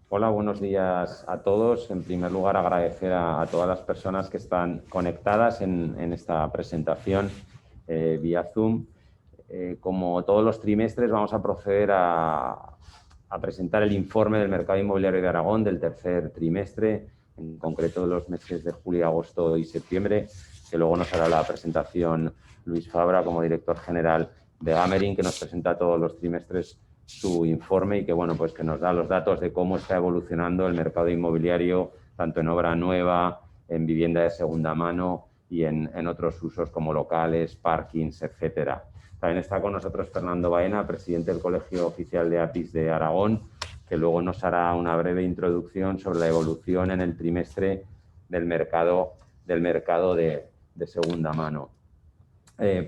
Hola, buenos días a todos. En primer lugar, agradecer a todas las personas que están conectadas en esta presentación vía Zoom. Como todos los trimestres, vamos a proceder a presentar el informe del mercado inmobiliario de Aragón del tercer trimestre, en concreto de los meses de julio, agosto y septiembre, que luego nos hará la presentación Luis Fabra como director general de Gamerin, que nos presenta todos los trimestres su informe y que, bueno, pues que nos da los datos de cómo está evolucionando el mercado inmobiliario, tanto en obra nueva, en vivienda de segunda mano y en otros usos como locales, parkings, etcétera. También está con nosotros Fernando Baena, presidente del Colegio Oficial de APIs de Aragón, que luego nos hará una breve introducción sobre la evolución en el trimestre del mercado de segunda mano.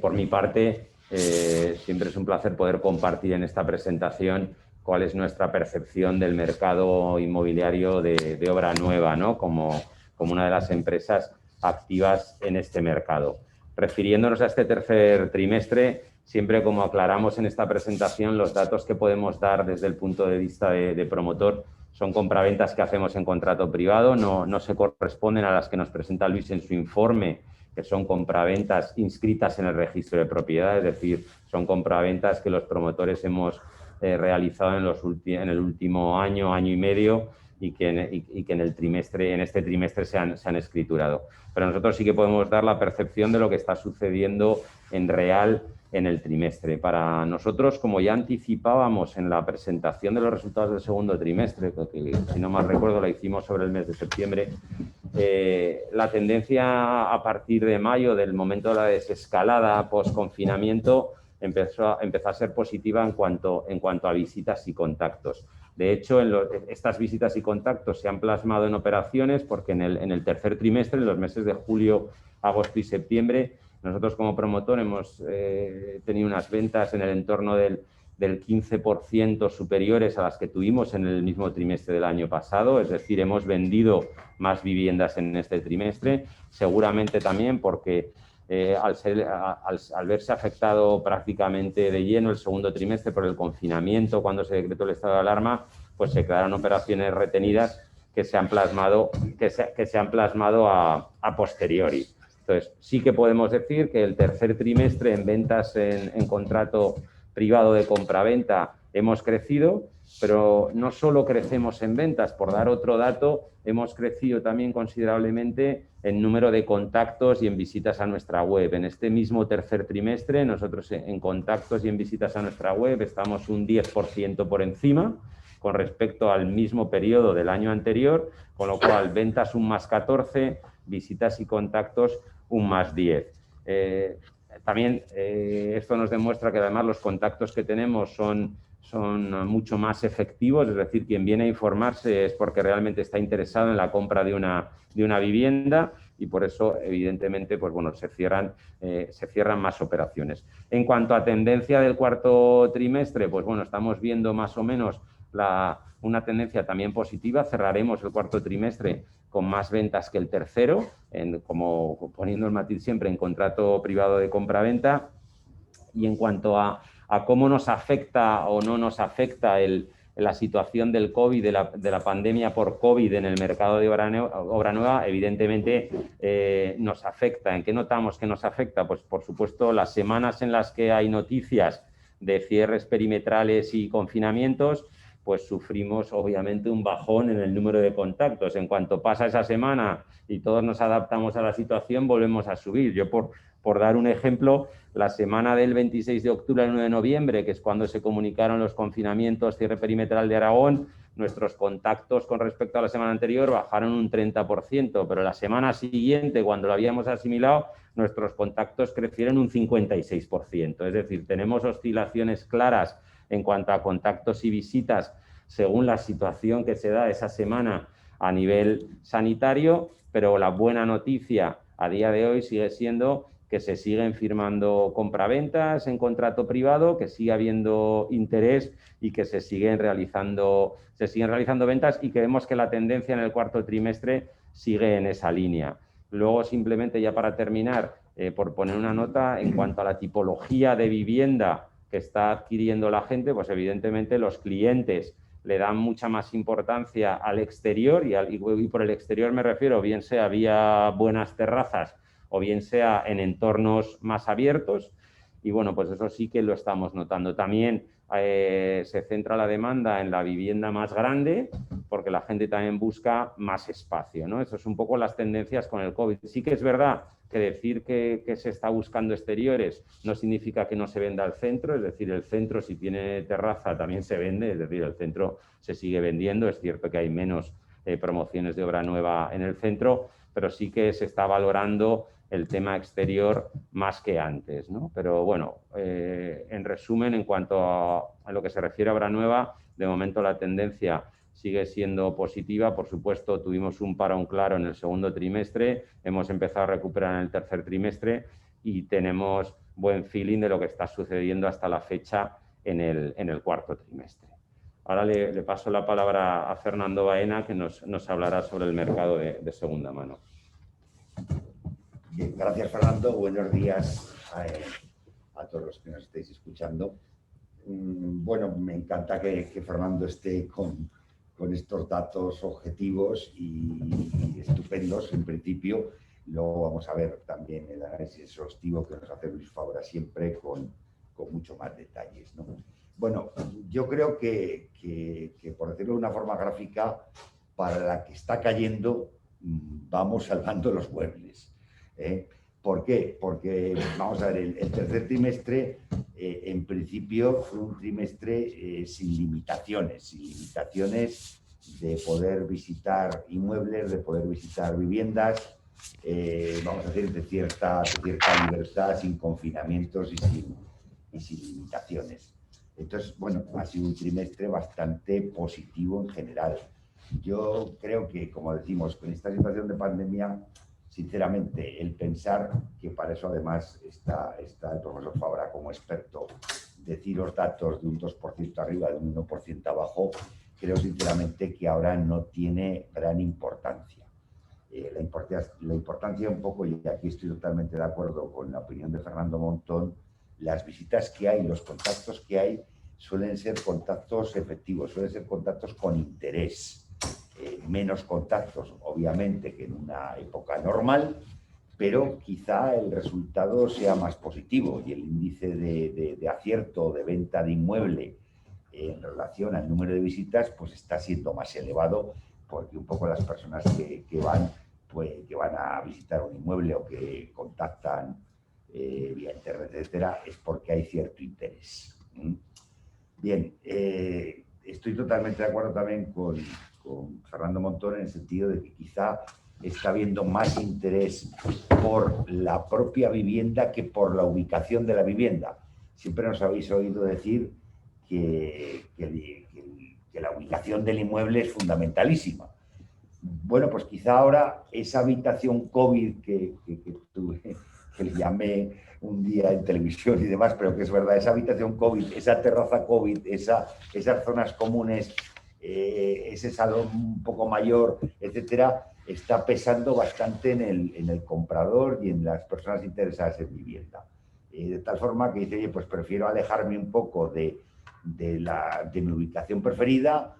Por mi parte, siempre es un placer poder compartir en esta presentación cuál es nuestra percepción del mercado inmobiliario de obra nueva, ¿no? como una de las empresas activas en este mercado. Refiriéndonos a este tercer trimestre, siempre como aclaramos en esta presentación, los datos que podemos dar desde el punto de vista de promotor son compraventas que hacemos en contrato privado, no se corresponden a las que nos presenta Luis en su informe, que son compraventas inscritas en el registro de propiedad, es decir, son compraventas que los promotores hemos realizado en el último año, año y medio, y que en este trimestre se han escriturado. Pero nosotros sí que podemos dar la percepción de lo que está sucediendo en real en el trimestre. Para nosotros, como ya anticipábamos en la presentación de los resultados del segundo trimestre, que si no mal recuerdo la hicimos sobre el mes de septiembre, la tendencia a partir de mayo, del momento de la desescalada post-confinamiento, empezó a ser positiva en cuanto a visitas y contactos. De hecho, estas visitas y contactos se han plasmado en operaciones porque en el tercer trimestre, en los meses de julio, agosto y septiembre, nosotros como promotor hemos tenido unas ventas en el entorno del 15% superiores a las que tuvimos en el mismo trimestre del año pasado, es decir, hemos vendido más viviendas en este trimestre, seguramente también porque al verse afectado prácticamente de lleno el segundo trimestre por el confinamiento, cuando se decretó el estado de alarma, pues se crearon operaciones retenidas que se han plasmado a posteriori. Entonces, sí que podemos decir que el tercer trimestre en ventas en contrato privado de compraventa hemos crecido, pero no solo crecemos en ventas. Por dar otro dato, hemos crecido también considerablemente en número de contactos y en visitas a nuestra web. En este mismo tercer trimestre, nosotros en contactos y en visitas a nuestra web estamos un 10% por encima con respecto al mismo periodo del año anterior, con lo cual ventas un más 14, visitas y contactos un más 10. También esto nos demuestra que además los contactos que tenemos son mucho más efectivos, es decir, quien viene a informarse es porque realmente está interesado en la compra de una vivienda y por eso, evidentemente, pues bueno, se cierran más operaciones. En cuanto a tendencia del cuarto trimestre, pues bueno, estamos viendo más o menos una tendencia también positiva. Cerraremos el cuarto trimestre con más ventas que el tercero, como poniendo el matiz siempre en contrato privado de compra-venta. Y en cuanto a cómo nos afecta o no nos afecta la situación del COVID, de la pandemia por COVID en el mercado de obra nueva, evidentemente nos afecta. ¿En qué notamos que nos afecta? Pues por supuesto las semanas en las que hay noticias de cierres perimetrales y confinamientos, pues sufrimos obviamente un bajón en el número de contactos. En cuanto pasa esa semana y todos nos adaptamos a la situación, volvemos a subir. Yo por dar un ejemplo, la semana del 26 de octubre al 1 de noviembre, que es cuando se comunicaron los confinamientos, cierre perimetral de Aragón, nuestros contactos con respecto a la semana anterior bajaron un 30%, pero la semana siguiente, cuando lo habíamos asimilado, nuestros contactos crecieron un 56%. Es decir, tenemos oscilaciones claras en cuanto a contactos y visitas según la situación que se da esa semana a nivel sanitario, pero la buena noticia a día de hoy sigue siendo que se siguen firmando compraventas en contrato privado, que sigue habiendo interés y que se siguen realizando ventas y que vemos que la tendencia en el cuarto trimestre sigue en esa línea. Luego, simplemente ya para terminar, por poner una nota, en cuanto a la tipología de vivienda que está adquiriendo la gente, pues evidentemente los clientes, le dan mucha más importancia al exterior y por el exterior me refiero bien sea vía buenas terrazas o bien sea en entornos más abiertos. Y bueno, pues eso sí que lo estamos notando. También se centra la demanda en la vivienda más grande porque la gente también busca más espacio, ¿no? Eso es un poco las tendencias con el COVID. Sí que es verdad que decir que se está buscando exteriores no significa que no se venda el centro, es decir, el centro si tiene terraza también se vende, es decir, el centro se sigue vendiendo, es cierto que hay menos promociones de obra nueva en el centro, pero sí que se está valorando el tema exterior más que antes, ¿no? Pero bueno, en resumen, en cuanto a lo que se refiere a obra nueva, de momento la tendencia sigue siendo positiva. Por supuesto, tuvimos un parón claro en el segundo trimestre, hemos empezado a recuperar en el tercer trimestre y tenemos buen feeling de lo que está sucediendo hasta la fecha en el cuarto trimestre. Ahora le paso la palabra a Fernando Baena, que nos hablará sobre el mercado de segunda mano. Bien, gracias, Fernando. Buenos días a todos los que nos estéis escuchando. Bueno, me encanta que Fernando esté con estos datos objetivos y estupendos en principio. Luego vamos a ver también el análisis exhaustivo que nos hace Luis Fabra siempre con mucho más detalles, ¿no? Bueno, yo creo que por decirlo de una forma gráfica, para la que está cayendo, vamos salvando los muebles. ¿Por qué? Porque, vamos a ver, el tercer trimestre, en principio, fue un trimestre sin limitaciones de poder visitar inmuebles, de poder visitar viviendas, vamos a decir, de cierta libertad, sin confinamientos y sin limitaciones. Entonces, bueno, ha sido un trimestre bastante positivo en general. Yo creo que, como decimos, con esta situación de pandemia, sinceramente, el pensar que para eso además está el profesor Fabra como experto, deciros datos de un 2% arriba, de un 1% abajo, creo sinceramente que ahora no tiene gran importancia. La importancia un poco, y aquí estoy totalmente de acuerdo con la opinión de Fernando Montón, las visitas que hay, los contactos que hay, suelen ser contactos efectivos, suelen ser contactos con interés. Menos contactos, obviamente, que en una época normal, pero quizá el resultado sea más positivo y el índice de acierto de venta de inmueble en relación al número de visitas pues está siendo más elevado, porque un poco las personas que van a visitar un inmueble o que contactan vía internet, etcétera, es porque hay cierto interés. Bien, estoy totalmente de acuerdo también con Fernando Montón en el sentido de que quizá está habiendo más interés por la propia vivienda que por la ubicación de la vivienda. Siempre nos habéis oído decir que la ubicación del inmueble es fundamentalísima. Bueno, pues quizá ahora esa habitación COVID que le llamé un día en televisión y demás, pero que es verdad, esa habitación COVID, esa terraza COVID, esas zonas comunes, ese salón un poco mayor, etcétera, está pesando bastante en el comprador y en las personas interesadas en vivienda. De tal forma que dice, oye, pues prefiero alejarme un poco de mi ubicación preferida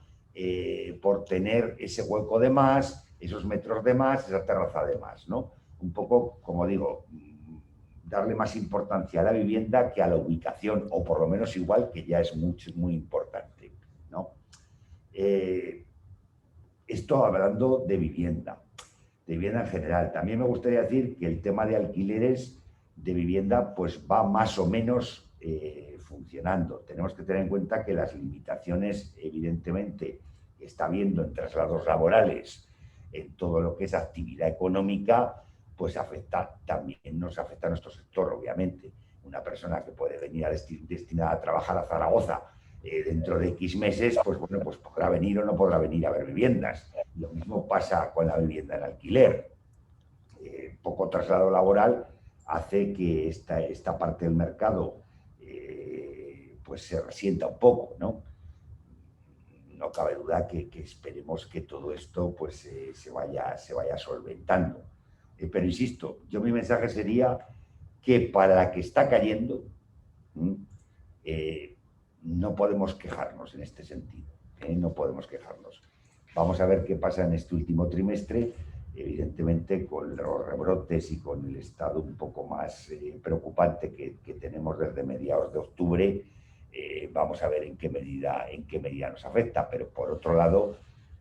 por tener ese hueco de más, esos metros de más, esa terraza de más, ¿no? Un poco, como digo, darle más importancia a la vivienda que a la ubicación, o por lo menos igual, que ya es muy importante, ¿no? Esto hablando de vivienda en general. También me gustaría decir que el tema de alquileres de vivienda pues va más o menos funcionando. Tenemos que tener en cuenta que las limitaciones, evidentemente, que está habiendo en traslados laborales, en todo lo que es actividad económica, pues nos afecta a nuestro sector, obviamente. Una persona que puede venir destinada a trabajar a Zaragoza dentro de X meses, pues bueno, pues podrá venir o no podrá venir a ver viviendas. Lo mismo pasa con la vivienda en alquiler. Poco traslado laboral hace que esta parte del mercado pues se resienta un poco, ¿no? No cabe duda que esperemos que todo esto pues se vaya solventando. Pero insisto, mi mensaje sería que para la que está cayendo no podemos quejarnos en este sentido. No podemos quejarnos. Vamos a ver qué pasa en este último trimestre. Evidentemente, con los rebrotes y con el estado un poco más preocupante que tenemos desde mediados de octubre, vamos a ver en qué medida nos afecta. Pero por otro lado,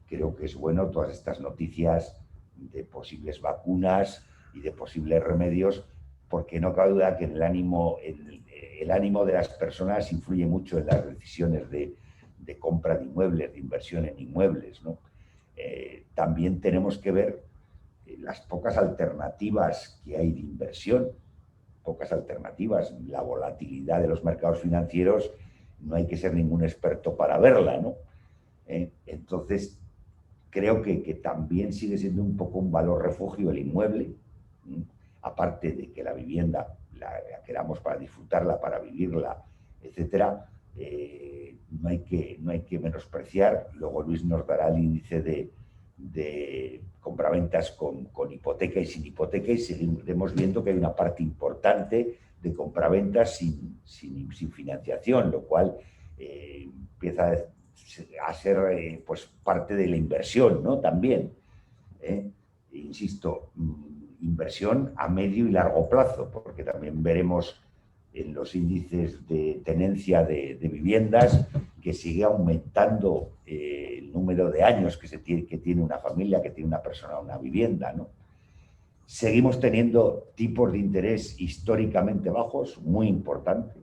creo que es bueno todas estas noticias de posibles vacunas y de posibles remedios, porque no cabe duda que el ánimo de las personas influye mucho en las decisiones de compra de inmuebles, de inversión en inmuebles, ¿no? También tenemos que ver las pocas alternativas que hay de inversión, pocas alternativas. La volatilidad de los mercados financieros, no hay que ser ningún experto para verla, ¿no? Entonces, creo que también sigue siendo un poco un valor refugio el inmueble, aparte de que la vivienda la queramos para disfrutarla, para vivirla, etcétera. No hay que menospreciar. Luego Luis nos dará el índice de compraventas con hipoteca y sin hipoteca, y seguiremos viendo que hay una parte importante de compraventas sin financiación, lo cual empieza a ser pues parte de la inversión, ¿no? También, insisto, inversión a medio y largo plazo, porque también veremos en los índices de tenencia de viviendas que sigue aumentando el número de años que tiene una familia, que tiene una persona una vivienda, ¿no? Seguimos teniendo tipos de interés históricamente bajos, muy importante,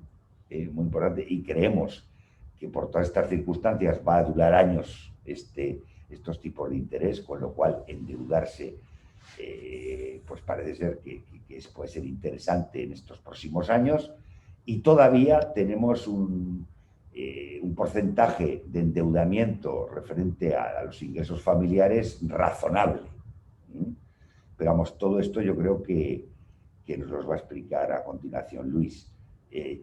y creemos que por todas estas circunstancias va a durar años estos tipos de interés, con lo cual endeudarse pues parece ser que puede ser interesante en estos próximos años, y todavía tenemos un porcentaje de endeudamiento referente a los ingresos familiares razonable. Pero vamos, todo esto yo creo que nos los va a explicar a continuación Luis.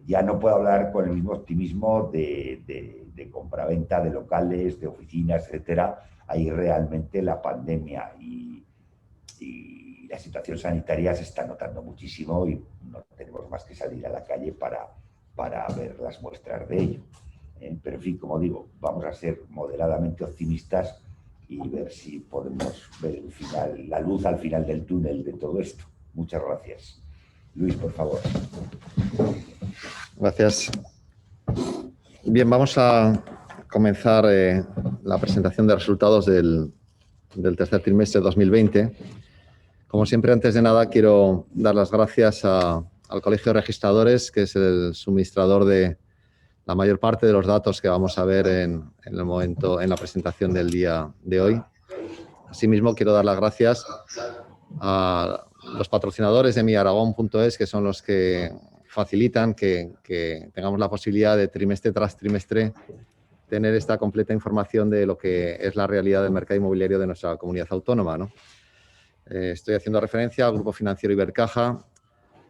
Ya no puedo hablar con el mismo optimismo de compraventa de locales, de oficinas, etcétera. Ahí realmente la pandemia y la situación sanitaria se está notando muchísimo y no tenemos más que salir a la calle para ver las muestras de ello. Pero en fin, como digo, vamos a ser moderadamente optimistas y ver si podemos ver la luz al final del túnel de todo esto. Muchas gracias. Luis, por favor. Gracias. Bien, vamos a comenzar la presentación de resultados del tercer trimestre de 2020. Como siempre, antes de nada, quiero dar las gracias al Colegio de Registradores, que es el suministrador de la mayor parte de los datos que vamos a ver en la presentación del día de hoy. Asimismo, quiero dar las gracias a los patrocinadores de miaragón.es, que son los que facilitan que tengamos la posibilidad de trimestre tras trimestre tener esta completa información de lo que es la realidad del mercado inmobiliario de nuestra comunidad autónoma, ¿no? Estoy haciendo referencia al Grupo Financiero Ibercaja,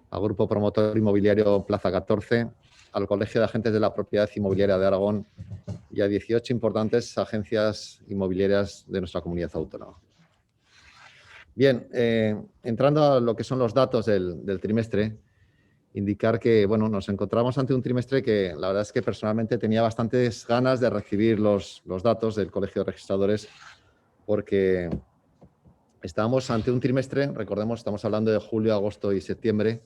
al Grupo Promotor Inmobiliario Plaza 14, al Colegio de Agentes de la Propiedad Inmobiliaria de Aragón y a 18 importantes agencias inmobiliarias de nuestra comunidad autónoma. Bien, entrando a lo que son los datos del trimestre, indicar que bueno, nos encontramos ante un trimestre que la verdad es que personalmente tenía bastantes ganas de recibir los datos del Colegio de Registradores, porque estábamos ante un trimestre, recordemos, estamos hablando de julio, agosto y septiembre,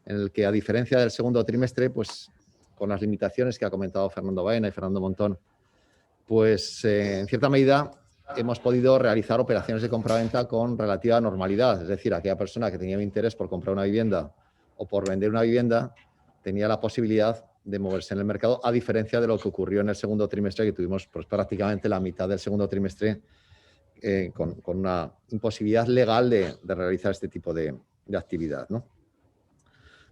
en el que, a diferencia del segundo trimestre, pues con las limitaciones que ha comentado Fernando Baena y Fernando Montón, pues en cierta medida hemos podido realizar operaciones de compraventa con relativa normalidad. Es decir, aquella persona que tenía un interés por comprar una vivienda o por vender una vivienda tenía la posibilidad de moverse en el mercado, a diferencia de lo que ocurrió en el segundo trimestre, que tuvimos pues, prácticamente la mitad del segundo trimestre con una imposibilidad legal de realizar este tipo de actividad, ¿no?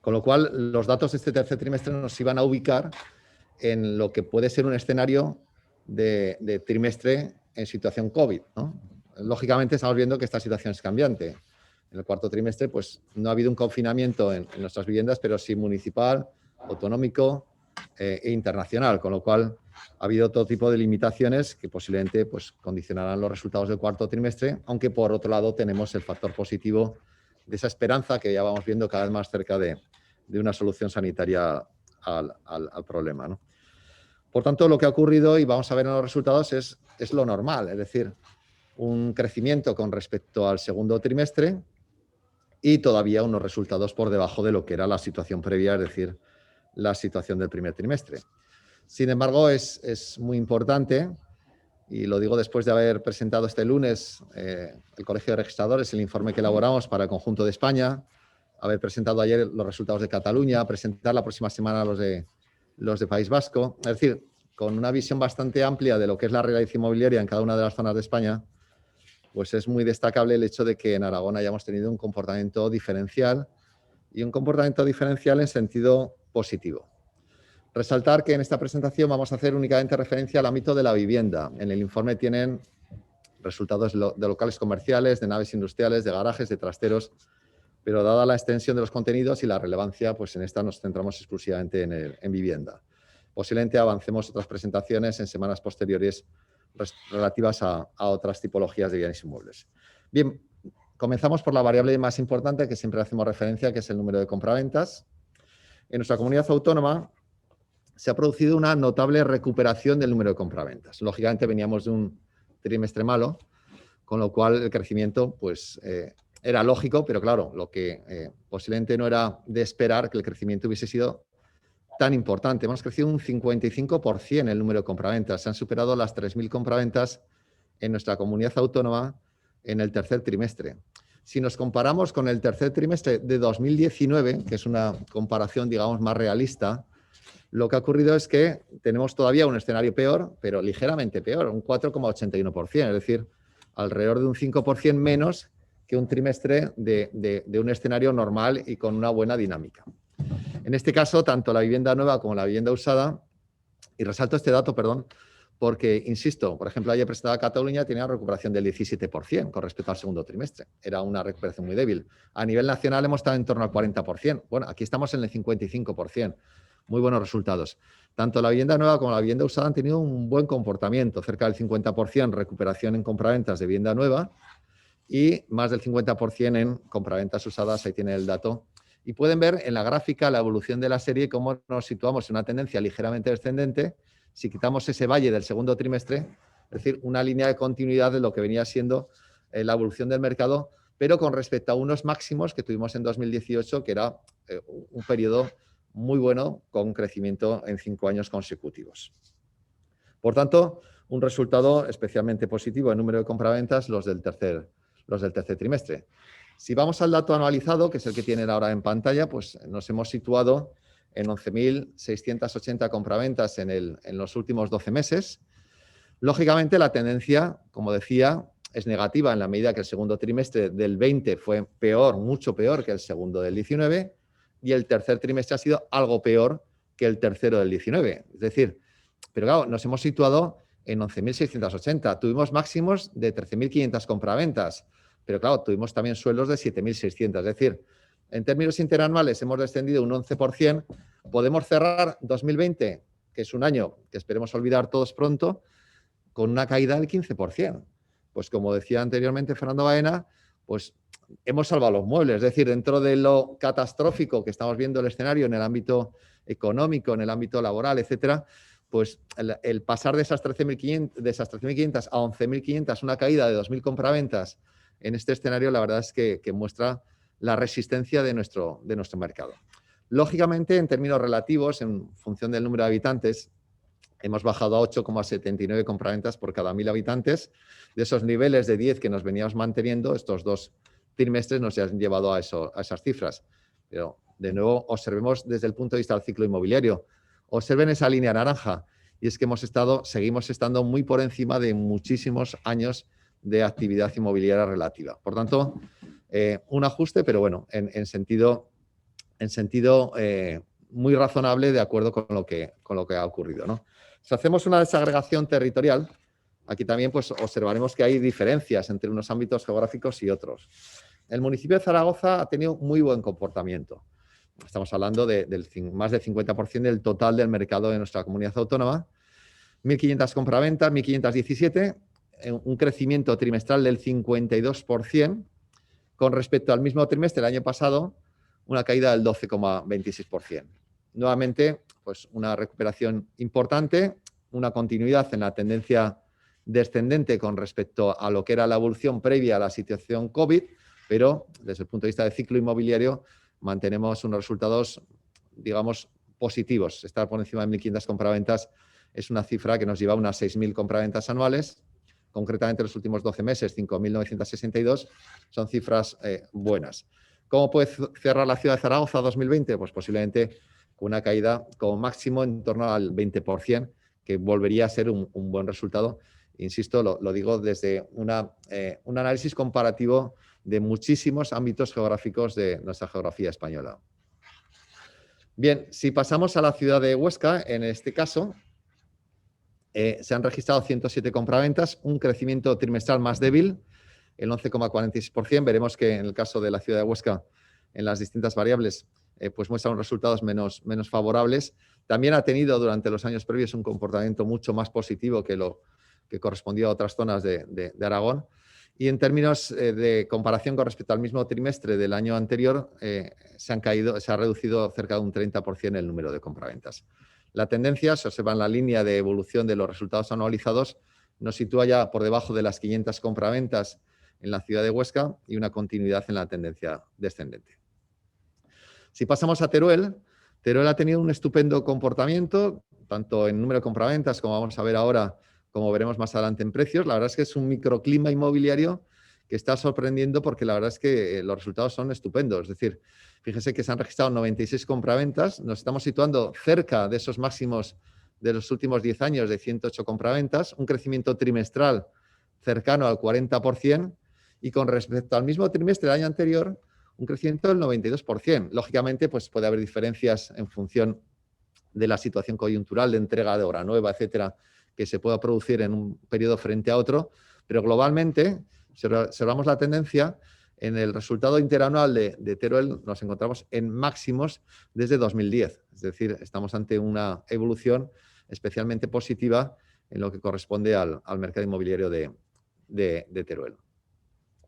Con lo cual, los datos de este tercer trimestre nos iban a ubicar en lo que puede ser un escenario de trimestre en situación COVID, ¿no? Lógicamente, estamos viendo que esta situación es cambiante. En el cuarto trimestre, pues no ha habido un confinamiento en nuestras viviendas, pero sí municipal, autonómico e internacional, con lo cual ha habido todo tipo de limitaciones que posiblemente pues, condicionarán los resultados del cuarto trimestre, aunque por otro lado tenemos el factor positivo de esa esperanza que ya vamos viendo cada vez más cerca de una solución sanitaria al problema, ¿no? Por tanto, lo que ha ocurrido, y vamos a ver en los resultados, es lo normal, es decir, un crecimiento con respecto al segundo trimestre y todavía unos resultados por debajo de lo que era la situación previa, es decir, la situación del primer trimestre. Sin embargo, es muy importante, y lo digo después de haber presentado este lunes el Colegio de Registradores, el informe que elaboramos para el conjunto de España, haber presentado ayer los resultados de Cataluña, presentar la próxima semana los de País Vasco, es decir, con una visión bastante amplia de lo que es la realidad inmobiliaria en cada una de las zonas de España, pues es muy destacable el hecho de que en Aragón hayamos tenido un comportamiento diferencial y un comportamiento diferencial en sentido positivo. Resaltar que en esta presentación vamos a hacer únicamente referencia al ámbito de la vivienda. En el informe tienen resultados de locales comerciales, de naves industriales, de garajes, de trasteros, pero dada la extensión de los contenidos y la relevancia, pues en esta nos centramos exclusivamente en vivienda. Posiblemente avancemos otras presentaciones en semanas posteriores relativas a otras tipologías de bienes inmuebles. Bien, comenzamos por la variable más importante que siempre hacemos referencia, que es el número de compraventas. En nuestra comunidad autónoma se ha producido una notable recuperación del número de compraventas. Lógicamente veníamos de un trimestre malo, con lo cual el crecimiento pues, era lógico, pero claro, lo que posiblemente no era de esperar que el crecimiento hubiese sido tan importante. Hemos crecido un 55% el número de compraventas. Se han superado las 3.000 compraventas en nuestra comunidad autónoma en el tercer trimestre. Si nos comparamos con el tercer trimestre de 2019, que es una comparación, digamos, más realista, lo que ha ocurrido es que tenemos todavía un escenario peor, pero ligeramente peor, un 4,81%, es decir, alrededor de un 5% menos que un trimestre de un escenario normal y con una buena dinámica. En este caso, tanto la vivienda nueva como la vivienda usada, y resalto este dato, perdón, porque, insisto, por ejemplo, ayer presentada Cataluña tenía una recuperación del 17% con respecto al segundo trimestre. Era una recuperación muy débil. A nivel nacional hemos estado en torno al 40%. Bueno, aquí estamos en el 55%. Muy buenos resultados. Tanto la vivienda nueva como la vivienda usada han tenido un buen comportamiento, cerca del 50% recuperación en compraventas de vivienda nueva y más del 50% en compraventas usadas, ahí tiene el dato. Y pueden ver en la gráfica la evolución de la serie cómo nos situamos en una tendencia ligeramente descendente. Si quitamos ese valle del segundo trimestre, es decir, una línea de continuidad de lo que venía siendo la evolución del mercado, pero con respecto a unos máximos que tuvimos en 2018, que era un periodo muy bueno con crecimiento en 5 años consecutivos. Por tanto, un resultado especialmente positivo en número de compraventas los del tercer trimestre. Si vamos al dato anualizado, que es el que tienen ahora en pantalla, pues nos hemos situado en 11.680 compraventas en los últimos 12 meses. Lógicamente, la tendencia, como decía, es negativa en la medida que el segundo trimestre del 20 fue peor, mucho peor que el segundo del 19, y el tercer trimestre ha sido algo peor que el tercero del 19. Es decir, pero claro, nos hemos situado en 11.680. Tuvimos máximos de 13.500 compraventas, pero claro, tuvimos también suelos de 7.600. Es decir, en términos interanuales hemos descendido un 11%. Podemos cerrar 2020, que es un año que esperemos olvidar todos pronto, con una caída del 15%. Pues como decía anteriormente Fernando Baena, pues hemos salvado los muebles. Es decir, dentro de lo catastrófico que estamos viendo el escenario en el ámbito económico, en el ámbito laboral, etcétera, pues el pasar de esas 13.500 a 11.500, una caída de 2.000 compraventas en este escenario, la verdad es que muestra la resistencia de nuestro mercado. Lógicamente, en términos relativos, en función del número de habitantes, hemos bajado a 8,79 compraventas por cada 1.000 habitantes. De esos niveles de 10 que nos veníamos manteniendo, estos 2 trimestres nos han llevado a esas cifras. Pero, de nuevo, observemos desde el punto de vista del ciclo inmobiliario. Observen esa línea naranja. Y es que seguimos estando muy por encima de muchísimos años de actividad inmobiliaria relativa. Por tanto, un ajuste, pero bueno, en sentido muy razonable de acuerdo con lo que ha ocurrido, ¿no? Si hacemos una desagregación territorial, aquí también pues, observaremos que hay diferencias entre unos ámbitos geográficos y otros. El municipio de Zaragoza ha tenido muy buen comportamiento. Estamos hablando del más del 50% del total del mercado de nuestra comunidad autónoma. 1.500 compraventas, 1.517, un crecimiento trimestral del 52%, con respecto al mismo trimestre del año pasado, una caída del 12,26%. nuevamente, pues una recuperación importante, una continuidad en la tendencia descendente con respecto a lo que era la evolución previa a la situación COVID, pero desde el punto de vista del ciclo inmobiliario mantenemos unos resultados, digamos, positivos. Estar por encima de 1.500 compraventas es una cifra que nos lleva a unas 6.000 compraventas anuales. Concretamente, los últimos 12 meses, 5.962, son cifras buenas. ¿Cómo puede cerrar la ciudad de Zaragoza 2020? Pues posiblemente con una caída como máximo en torno al 20%, que volvería a ser un buen resultado. Insisto, lo digo desde un análisis comparativo de muchísimos ámbitos geográficos de nuestra geografía española. Bien, si pasamos a la ciudad de Huesca, en este caso, se han registrado 107 compraventas, un crecimiento trimestral más débil, el 11,46%. Veremos que en el caso de la ciudad de Huesca, en las distintas variables, pues muestran resultados menos favorables. También ha tenido durante los años previos un comportamiento mucho más positivo que lo que correspondía a otras zonas de Aragón. Y en términos de comparación con respecto al mismo trimestre del año anterior, se ha reducido cerca de un 30% el número de compraventas. La tendencia, se observa en la línea de evolución de los resultados anualizados, nos sitúa ya por debajo de las 500 compraventas en la ciudad de Huesca y una continuidad en la tendencia descendente. Si pasamos a Teruel, Teruel ha tenido un estupendo comportamiento, tanto en número de compraventas, como vamos a ver ahora, como veremos más adelante en precios. La verdad es que es un microclima inmobiliario que está sorprendiendo porque la verdad es que los resultados son estupendos. Es decir, fíjese que se han registrado 96 compraventas, nos estamos situando cerca de esos máximos de los últimos 10 años de 108 compraventas, un crecimiento trimestral cercano al 40% y con respecto al mismo trimestre del año anterior, un crecimiento del 92%. Lógicamente, pues puede haber diferencias en función de la situación coyuntural de entrega de obra nueva, etcétera, que se pueda producir en un periodo frente a otro, pero globalmente, si observamos la tendencia, en el resultado interanual de Teruel nos encontramos en máximos desde 2010. Es decir, estamos ante una evolución especialmente positiva en lo que corresponde al mercado inmobiliario de Teruel.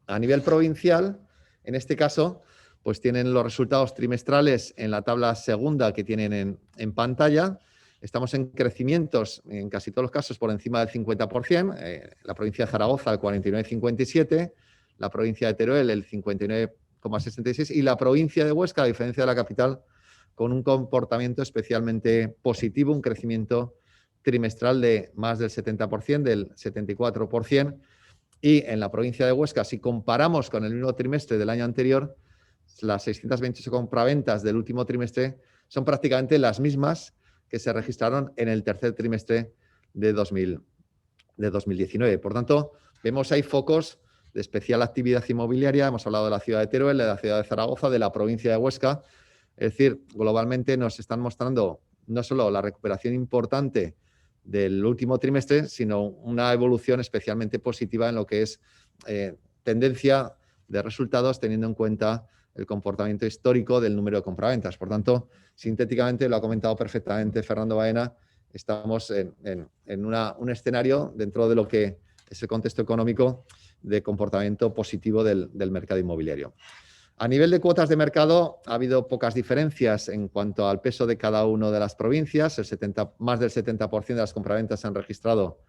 A nivel provincial, en este caso, pues tienen los resultados trimestrales en la tabla segunda que tienen en pantalla. Estamos en crecimientos, en casi todos los casos, por encima del 50%. La provincia de Zaragoza, el 49,57%. La provincia de Teruel, el 59,66%. Y la provincia de Huesca, a diferencia de la capital, con un comportamiento especialmente positivo, un crecimiento trimestral de más del 70%, del 74%. Y en la provincia de Huesca, si comparamos con el mismo trimestre del año anterior, las 628 compraventas del último trimestre son prácticamente las mismas que se registraron en el tercer trimestre de 2019. Por tanto, vemos ahí focos de especial actividad inmobiliaria. Hemos hablado de la ciudad de Teruel, de la ciudad de Zaragoza, de la provincia de Huesca. Es decir, globalmente nos están mostrando no solo la recuperación importante del último trimestre, sino una evolución especialmente positiva en lo que es tendencia de resultados, teniendo en cuenta el comportamiento histórico del número de compraventas. Por tanto, sintéticamente, lo ha comentado perfectamente Fernando Baena, estamos en un escenario dentro de lo que es el contexto económico de comportamiento positivo del mercado inmobiliario. A nivel de cuotas de mercado, ha habido pocas diferencias en cuanto al peso de cada una de las provincias. Más del 70% de las compraventas se han registrado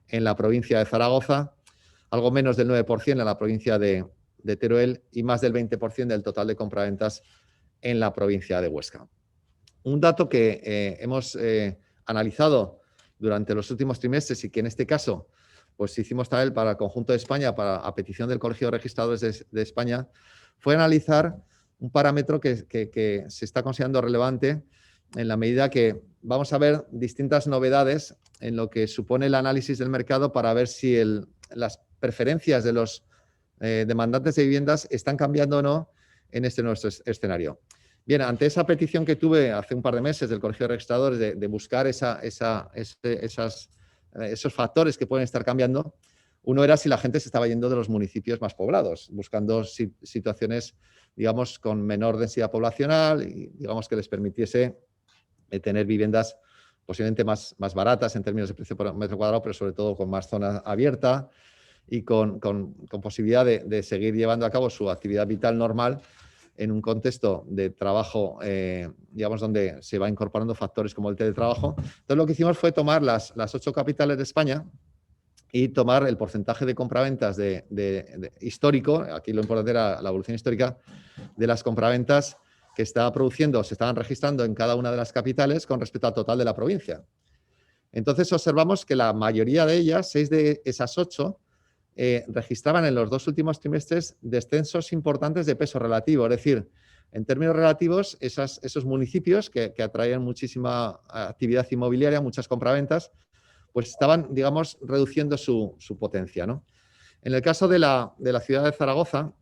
en la provincia de Zaragoza, algo menos del 9% en la provincia de Teruel y más del 20% del total de compraventas en la provincia de Huesca. Un dato que hemos analizado durante los últimos trimestres y que en este caso pues hicimos también para el conjunto de España, a petición del Colegio de Registradores de España, fue analizar un parámetro que se está considerando relevante en la medida que vamos a ver distintas novedades en lo que supone el análisis del mercado para ver si las preferencias de los demandantes de viviendas están cambiando o no en este nuestro escenario. Bien, ante esa petición que tuve hace un par de meses del Colegio de Registradores de buscar esos factores que pueden estar cambiando, uno era si la gente se estaba yendo de los municipios más poblados, buscando situaciones, digamos, con menor densidad poblacional y, digamos, que les permitiese tener viviendas posiblemente más baratas en términos de precio por metro cuadrado, pero sobre todo con más zona abierta y con posibilidad de seguir llevando a cabo su actividad vital normal en un contexto de trabajo, digamos, donde se va incorporando factores como el teletrabajo. Entonces, lo que hicimos fue tomar las 8 capitales de España y tomar el porcentaje de compraventas de histórico, aquí lo importante era la evolución histórica, de las compraventas que estaba produciendo, se estaban registrando en cada una de las capitales con respecto al total de la provincia. Entonces observamos que la mayoría de ellas, 6 de esas 8, registraban en los 2 últimos trimestres descensos importantes de peso relativo. Es decir, en términos relativos, esos municipios que atraían muchísima actividad inmobiliaria, muchas compraventas, pues estaban, digamos, reduciendo su potencia, ¿no? En el caso de la ciudad de Zaragoza,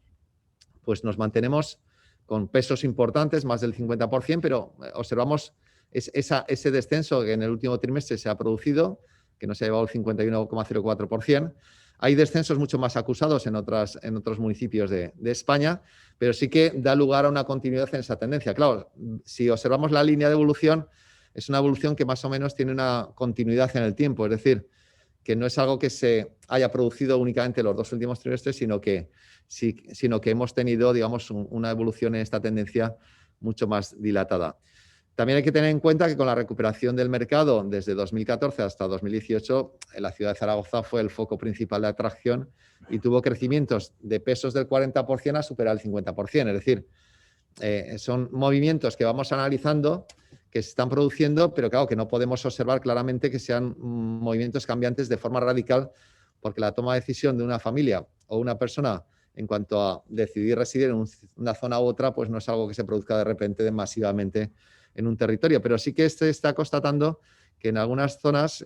pues nos mantenemos con pesos importantes, más del 50%, pero observamos ese descenso que en el último trimestre se ha producido, que nos ha llevado el 51,04%. Hay descensos mucho más acusados en otros municipios de España, pero sí que da lugar a una continuidad en esa tendencia. Claro, si observamos la línea de evolución, es una evolución que más o menos tiene una continuidad en el tiempo, es decir, que no es algo que se haya producido únicamente en los 2 últimos trimestres, sino que hemos tenido, digamos, una evolución en esta tendencia mucho más dilatada. También hay que tener en cuenta que con la recuperación del mercado desde 2014 hasta 2018, la ciudad de Zaragoza fue el foco principal de atracción y tuvo crecimientos de pesos del 40% a superar el 50%. Es decir, son movimientos que vamos analizando, que se están produciendo, pero claro, que no podemos observar claramente que sean movimientos cambiantes de forma radical, porque la toma de decisión de una familia o una persona en cuanto a decidir residir en una zona u otra, pues no es algo que se produzca de repente masivamente en un territorio, pero sí que se está constatando que en algunas zonas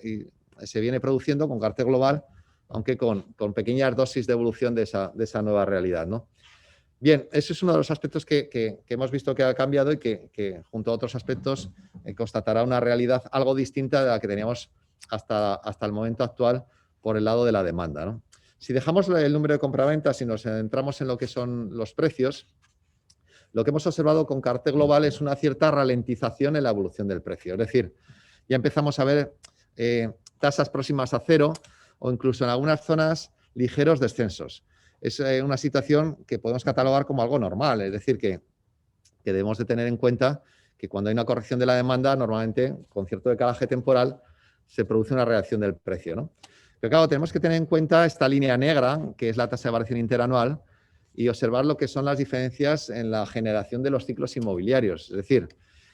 se viene produciendo con carácter global, aunque con pequeñas dosis de evolución de esa nueva realidad, ¿no? Bien, ese es uno de los aspectos que hemos visto que ha cambiado y que junto a otros aspectos constatará una realidad algo distinta de la que teníamos hasta el momento actual por el lado de la demanda, ¿no? Si dejamos el número de compraventas y nos centramos en lo que son los precios, lo que hemos observado con carácter global es una cierta ralentización en la evolución del precio. Es decir, ya empezamos a ver tasas próximas a cero o incluso en algunas zonas ligeros descensos. Es una situación que podemos catalogar como algo normal, es decir, que debemos de tener en cuenta que cuando hay una corrección de la demanda, normalmente con cierto decalaje temporal se produce una reacción del precio, ¿no? Pero claro, tenemos que tener en cuenta esta línea negra, que es la tasa de variación interanual, y observar lo que son las diferencias en la generación de los ciclos inmobiliarios. Es decir,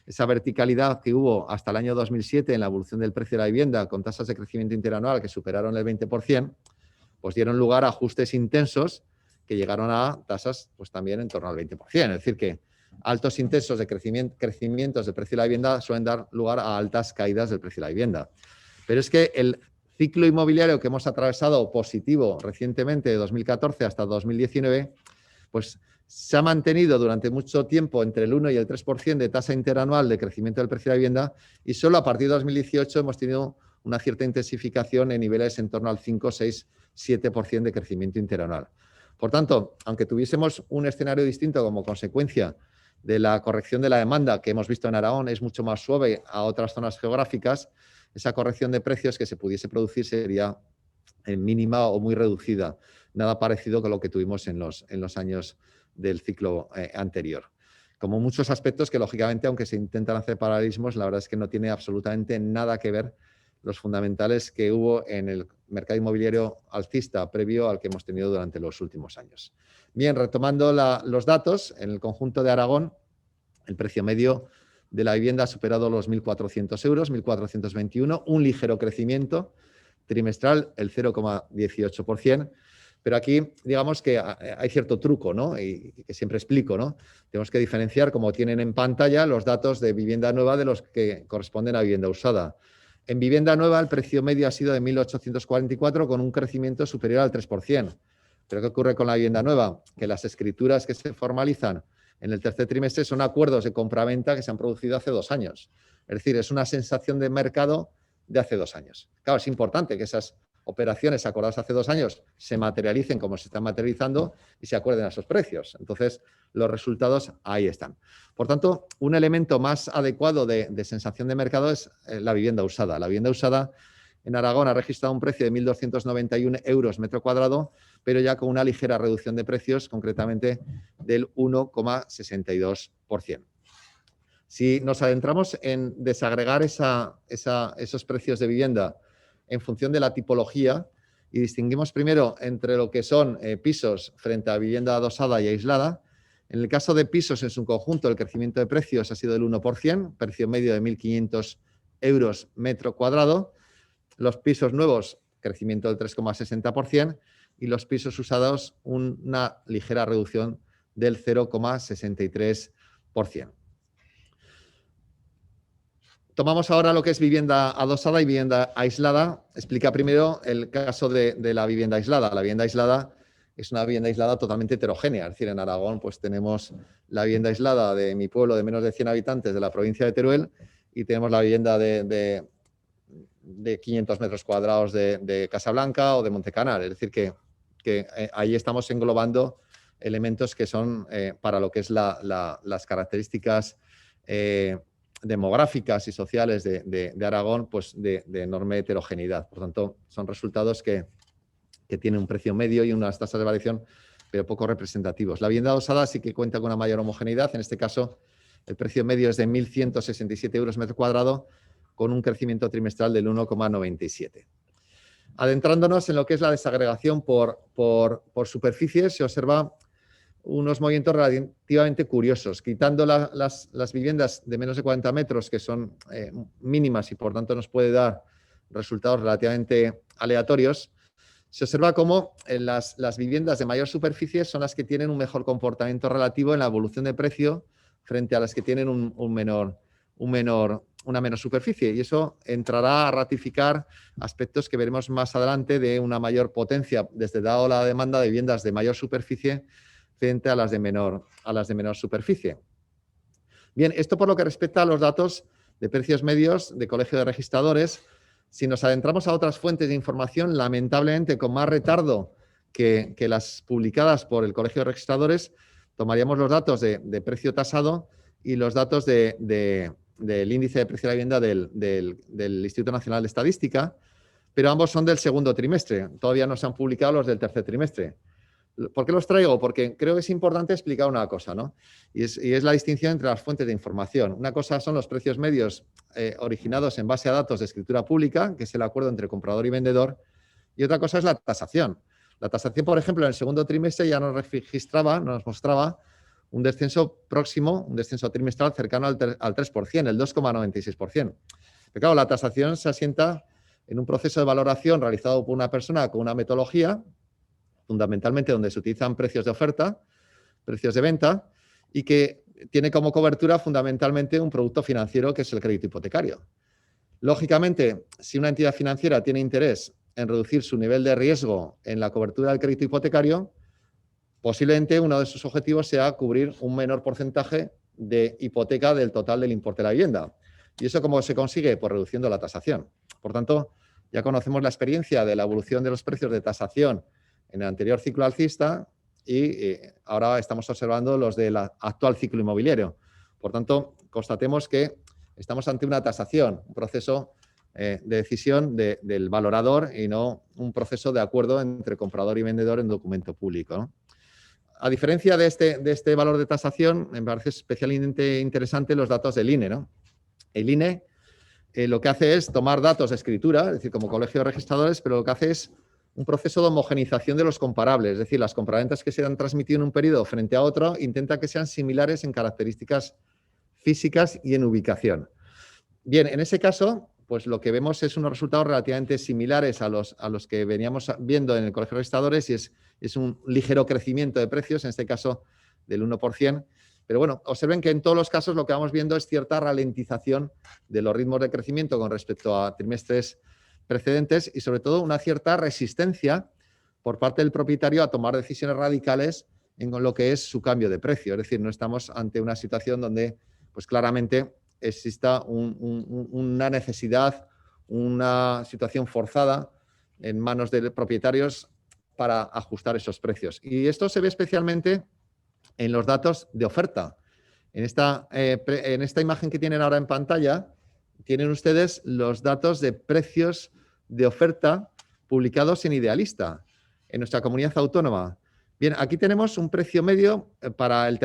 esa verticalidad que hubo hasta el año 2007 en la evolución del precio de la vivienda con tasas de crecimiento interanual que superaron el 20%, pues dieron lugar a ajustes intensos que llegaron a tasas pues también en torno al 20%. Es decir, que altos intensos de crecimientos del precio de la vivienda suelen dar lugar a altas caídas del precio de la vivienda. Pero es que el ciclo inmobiliario que hemos atravesado positivo recientemente de 2014 hasta 2019, pues se ha mantenido durante mucho tiempo entre el 1 y el 3% de tasa interanual de crecimiento del precio de la vivienda y solo a partir de 2018 hemos tenido una cierta intensificación en niveles en torno al 5, 6, 7% de crecimiento interanual. Por tanto, aunque tuviésemos un escenario distinto como consecuencia de la corrección de la demanda que hemos visto en Aragón, es mucho más suave a otras zonas geográficas, esa corrección de precios que se pudiese producir sería mínima o muy reducida, nada parecido con lo que tuvimos en los años del ciclo anterior. Como muchos aspectos que, lógicamente, aunque se intentan hacer paralelismos, la verdad es que no tiene absolutamente nada que ver los fundamentales que hubo en el mercado inmobiliario alcista previo al que hemos tenido durante los últimos años. Bien, retomando los datos, en el conjunto de Aragón, el precio medio de la vivienda ha superado los 1.400 euros, 1.421, un ligero crecimiento trimestral, el 0,18%, pero aquí digamos que hay cierto truco, ¿no? Y que siempre explico, ¿no? Tenemos que diferenciar, como tienen en pantalla, los datos de vivienda nueva de los que corresponden a vivienda usada. En vivienda nueva el precio medio ha sido de 1.844 con un crecimiento superior al 3%. ¿Pero qué ocurre con la vivienda nueva? Que las escrituras que se formalizan en el tercer trimestre son acuerdos de compraventa que se han producido hace 2 años. Es decir, es una sensación de mercado de hace 2 años. Claro, es importante que esas operaciones acordadas hace 2 años se materialicen como se están materializando y se acuerden a esos precios. Entonces, los resultados ahí están. Por tanto, un elemento más adecuado de sensación de mercado es la vivienda usada. La vivienda usada en Aragón ha registrado un precio de 1.291 euros metro cuadrado, pero ya con una ligera reducción de precios, concretamente del 1,62%. Si nos adentramos en desagregar esos precios de vivienda en función de la tipología y distinguimos primero entre lo que son pisos frente a vivienda adosada y aislada, en el caso de pisos en su conjunto el crecimiento de precios ha sido del 1%, precio medio de 1.500 euros metro cuadrado. Los pisos nuevos, crecimiento del 3,60%, y los pisos usados, una ligera reducción del 0,63%. Tomamos ahora lo que es vivienda adosada y vivienda aislada. Explica primero el caso de la vivienda aislada. La vivienda aislada es una vivienda aislada totalmente heterogénea. Es decir, en Aragón pues tenemos la vivienda aislada de mi pueblo de menos de 100 habitantes de la provincia de Teruel y tenemos la vivienda de 500 metros cuadrados de Casablanca o de Montecanar. Es decir, que ahí estamos englobando elementos que son para lo que es las características demográficas y sociales de Aragón, pues de enorme heterogeneidad. Por tanto, son resultados que tienen un precio medio y unas tasas de variación, pero poco representativos. La vivienda adosada sí que cuenta con una mayor homogeneidad. En este caso, el precio medio es de 1.167 euros metro cuadrado, con un crecimiento trimestral del 1,97. Adentrándonos en lo que es la desagregación por superficie, se observa unos movimientos relativamente curiosos. Quitando las viviendas de menos de 40 metros, que son mínimas y por tanto nos puede dar resultados relativamente aleatorios, se observa cómo las viviendas de mayor superficie son las que tienen un mejor comportamiento relativo en la evolución de precio frente a las que tienen una menor superficie. Y eso entrará a ratificar aspectos que veremos más adelante de una mayor potencia desde dado la demanda de viviendas de mayor superficie frente a las de menor superficie. Bien, esto por lo que respecta a los datos de precios medios de Colegio de Registradores. Si nos adentramos a otras fuentes de información, lamentablemente con más retardo que las publicadas por el Colegio de Registradores, tomaríamos los datos de precio tasado y los datos del índice de precio de la vivienda del Instituto Nacional de Estadística, pero ambos son del segundo trimestre. Todavía no se han publicado los del tercer trimestre. ¿Por qué los traigo? Porque creo que es importante explicar una cosa, ¿no? Y es la distinción entre las fuentes de información. Una cosa son los precios medios originados en base a datos de escritura pública, que es el acuerdo entre comprador y vendedor, y otra cosa es la tasación. La tasación, por ejemplo, en el segundo trimestre ya nos mostraba un descenso próximo, un descenso trimestral cercano al 3%, el 2,96%. Pero claro, la tasación se asienta en un proceso de valoración realizado por una persona con una metodología, fundamentalmente donde se utilizan precios de oferta, precios de venta, y que tiene como cobertura fundamentalmente un producto financiero que es el crédito hipotecario. Lógicamente, si una entidad financiera tiene interés en reducir su nivel de riesgo en la cobertura del crédito hipotecario, posiblemente uno de sus objetivos sea cubrir un menor porcentaje de hipoteca del total del importe de la vivienda. ¿Y eso cómo se consigue? Pues reduciendo la tasación. Por tanto, ya conocemos la experiencia de la evolución de los precios de tasación en el anterior ciclo alcista y ahora estamos observando los del actual ciclo inmobiliario. Por tanto, constatemos que estamos ante una tasación, un proceso de decisión del valorador y no un proceso de acuerdo entre comprador y vendedor en documento público, ¿no? A diferencia de este valor de tasación, me parece especialmente interesante los datos del INE, ¿no? El INE lo que hace es tomar datos de escritura, es decir, como colegio de registradores, pero lo que hace es un proceso de homogenización de los comparables, es decir, las compraventas que se han transmitido en un periodo frente a otro, intenta que sean similares en características físicas y en ubicación. Bien, en ese caso, pues lo que vemos es unos resultados relativamente similares a los que veníamos viendo en el Colegio de Registradores y es un ligero crecimiento de precios, en este caso del 1%. Pero bueno, observen que en todos los casos lo que vamos viendo es cierta ralentización de los ritmos de crecimiento con respecto a trimestres precedentes y sobre todo una cierta resistencia por parte del propietario a tomar decisiones radicales en lo que es su cambio de precio. Es decir, no estamos ante una situación donde pues claramente exista una necesidad, una situación forzada en manos de propietarios para ajustar esos precios. Y esto se ve especialmente en los datos de oferta. En esta imagen que tienen ahora en pantalla, tienen ustedes los datos de precios de oferta publicados en Idealista, en nuestra comunidad autónoma. Bien, aquí tenemos un precio medio para el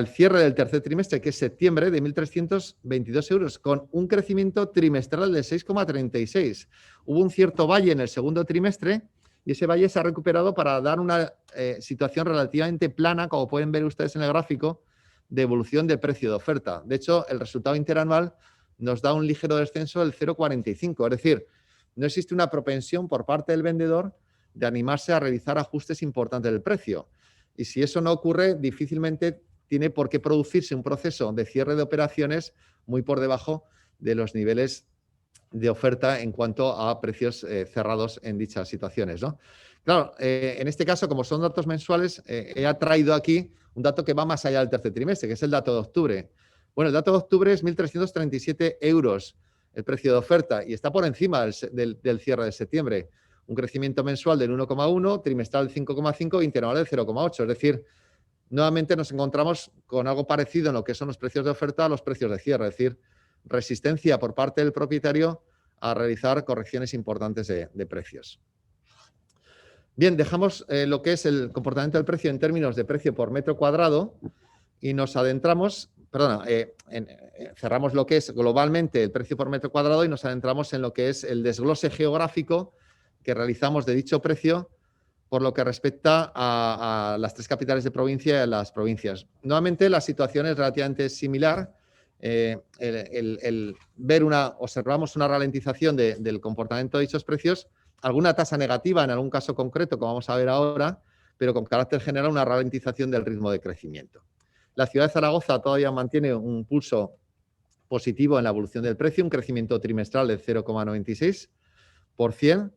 cierre del tercer trimestre, que es septiembre, de 1.322 euros, con un crecimiento trimestral de 6,36. Hubo un cierto valle en el segundo trimestre y ese valle se ha recuperado para dar una situación relativamente plana, como pueden ver ustedes en el gráfico, de evolución del precio de oferta. De hecho, el resultado interanual nos da un ligero descenso del 0,45. Es decir, no existe una propensión por parte del vendedor de animarse a realizar ajustes importantes del precio. Y si eso no ocurre, difícilmente tiene por qué producirse un proceso de cierre de operaciones muy por debajo de los niveles de oferta en cuanto a precios cerrados en dichas situaciones, ¿no? Claro, en este caso, como son datos mensuales, he traído aquí un dato que va más allá del tercer trimestre, que es el dato de octubre. Bueno, el dato de octubre es 1.337 euros el precio de oferta y está por encima del cierre de septiembre. Un crecimiento mensual del 1,1, trimestral del 5,5 e interanual del 0,8. Es decir, nuevamente nos encontramos con algo parecido en lo que son los precios de oferta a los precios de cierre. Es decir, resistencia por parte del propietario a realizar correcciones importantes de precios. Bien, dejamos lo que es el comportamiento del precio en términos de precio por metro cuadrado y nos adentramos, cerramos lo que es globalmente el precio por metro cuadrado y nos adentramos en lo que es el desglose geográfico que realizamos de dicho precio por lo que respecta a las tres capitales de provincia y a las provincias. Nuevamente, la situación es relativamente similar. Observamos una ralentización del comportamiento de dichos precios, alguna tasa negativa en algún caso concreto, como vamos a ver ahora, pero con carácter general una ralentización del ritmo de crecimiento. La ciudad de Zaragoza todavía mantiene un pulso positivo en la evolución del precio, un crecimiento trimestral de 0,96%.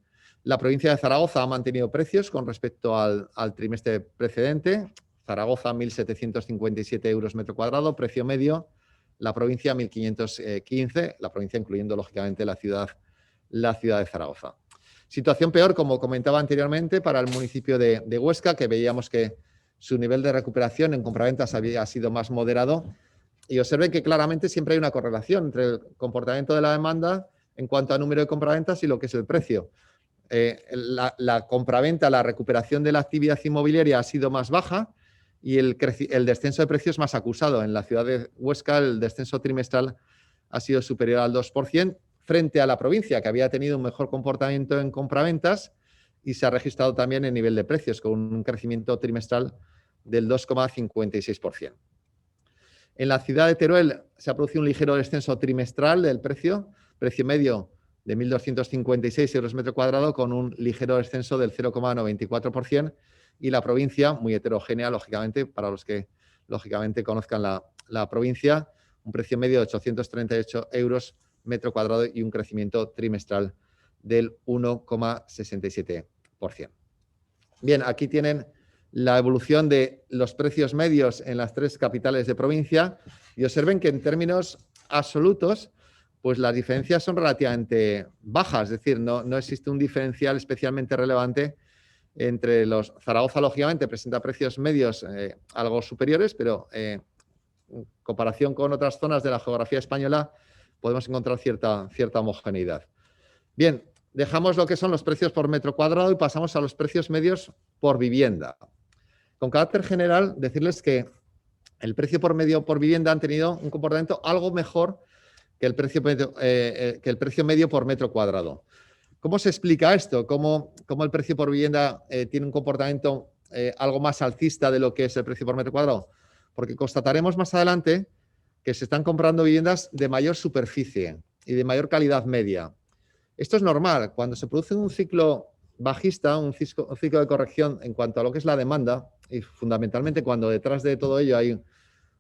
La provincia de Zaragoza ha mantenido precios con respecto al trimestre precedente. Zaragoza, 1.757 euros metro cuadrado, precio medio. La provincia, 1.515, la provincia incluyendo, lógicamente, la ciudad de Zaragoza. Situación peor, como comentaba anteriormente, para el municipio de Huesca, que veíamos que su nivel de recuperación en compraventas había sido más moderado. Y observen que claramente siempre hay una correlación entre el comportamiento de la demanda en cuanto a número de compraventas y lo que es el precio. La compraventa, la recuperación de la actividad inmobiliaria ha sido más baja y el descenso de precios más acusado. En la ciudad de Huesca el descenso trimestral ha sido superior al 2%, frente a la provincia, que había tenido un mejor comportamiento en compraventas y se ha registrado también en nivel de precios, con un crecimiento trimestral del 2,56%. En la ciudad de Teruel se ha producido un ligero descenso trimestral del precio medio de 1.256 euros metro cuadrado, con un ligero descenso del 0,94%, y la provincia, muy heterogénea, lógicamente, para los que lógicamente conozcan la provincia, un precio medio de 838 euros metro cuadrado y un crecimiento trimestral del 1,67%. Bien, aquí tienen la evolución de los precios medios en las tres capitales de provincia y observen que en términos absolutos pues las diferencias son relativamente bajas, es decir, no existe un diferencial especialmente relevante entre los. Zaragoza, lógicamente, presenta precios medios algo superiores, pero en comparación con otras zonas de la geografía española podemos encontrar cierta homogeneidad. Bien, dejamos lo que son los precios por metro cuadrado y pasamos a los precios medios por vivienda. Con carácter general, decirles que el precio por vivienda han tenido un comportamiento algo mejor que el precio medio por metro cuadrado. ¿Cómo se explica esto? ¿Cómo el precio por vivienda tiene un comportamiento algo más alcista de lo que es el precio por metro cuadrado? Porque constataremos más adelante que se están comprando viviendas de mayor superficie y de mayor calidad media. Esto es normal. Cuando se produce un ciclo bajista, un ciclo de corrección en cuanto a lo que es la demanda, y fundamentalmente cuando detrás de todo ello hay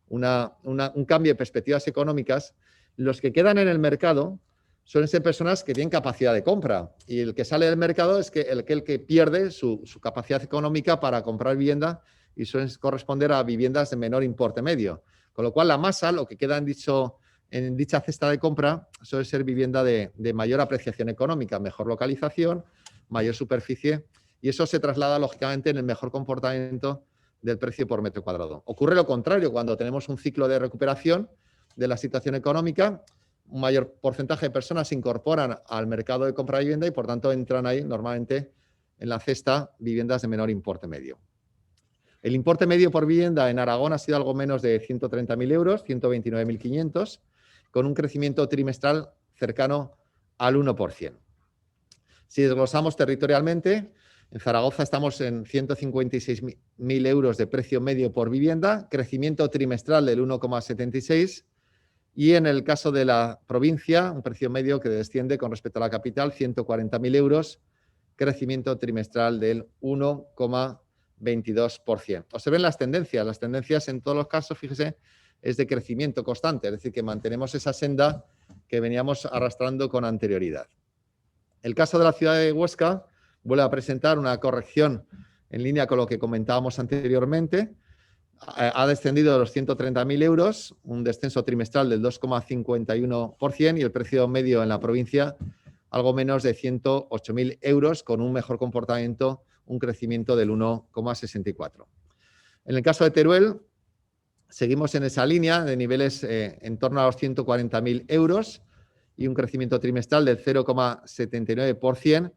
un cambio de perspectivas económicas, los que quedan en el mercado suelen ser personas que tienen capacidad de compra, y el que sale del mercado es el que pierde su capacidad económica para comprar vivienda y suelen corresponder a viviendas de menor importe medio. Con lo cual la masa, lo que queda en dicha cesta de compra, suele ser vivienda de mayor apreciación económica, mejor localización, mayor superficie, y eso se traslada lógicamente en el mejor comportamiento del precio por metro cuadrado. Ocurre lo contrario cuando tenemos un ciclo de recuperación de la situación económica. Un mayor porcentaje de personas se incorporan al mercado de compra de vivienda y por tanto entran ahí normalmente en la cesta viviendas de menor importe medio. El importe medio por vivienda en Aragón ha sido algo menos de 130.000 euros, 129.500, con un crecimiento trimestral cercano al 1%. Si desglosamos territorialmente, en Zaragoza estamos en 156.000 euros de precio medio por vivienda, crecimiento trimestral del 1,76%, y en el caso de la provincia, un precio medio que desciende con respecto a la capital, 140.000 euros, crecimiento trimestral del 1,22%. Observen las tendencias en todos los casos, fíjese, es de crecimiento constante, es decir, que mantenemos esa senda que veníamos arrastrando con anterioridad. El caso de la ciudad de Huesca vuelve a presentar una corrección en línea con lo que comentábamos anteriormente. Ha descendido de los 130.000 euros, un descenso trimestral del 2,51%, y el precio medio en la provincia algo menos de 108.000 euros, con un mejor comportamiento, un crecimiento del 1,64%. En el caso de Teruel, seguimos en esa línea de niveles en torno a los 140.000 euros y un crecimiento trimestral del 0,79%,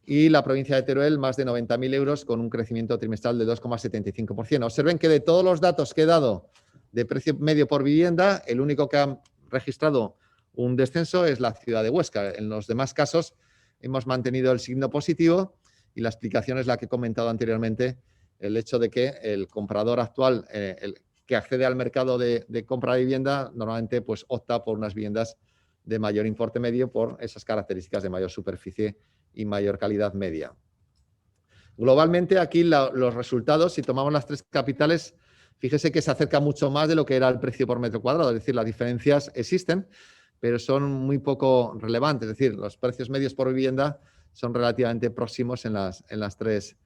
y la provincia de Teruel más de 90.000 euros con un crecimiento trimestral del 2,75%. Observen que de todos los datos que he dado de precio medio por vivienda, el único que ha registrado un descenso es la ciudad de Huesca. En los demás casos hemos mantenido el signo positivo, y la explicación es la que he comentado anteriormente, el hecho de que el comprador actual, el que accede al mercado de compra de vivienda, normalmente pues opta por unas viviendas de mayor importe medio por esas características de mayor superficie y mayor calidad media. Globalmente, aquí los resultados, si tomamos las tres capitales, fíjese que se acerca mucho más de lo que era el precio por metro cuadrado, es decir, las diferencias existen, pero son muy poco relevantes, es decir, los precios medios por vivienda son relativamente próximos en las tres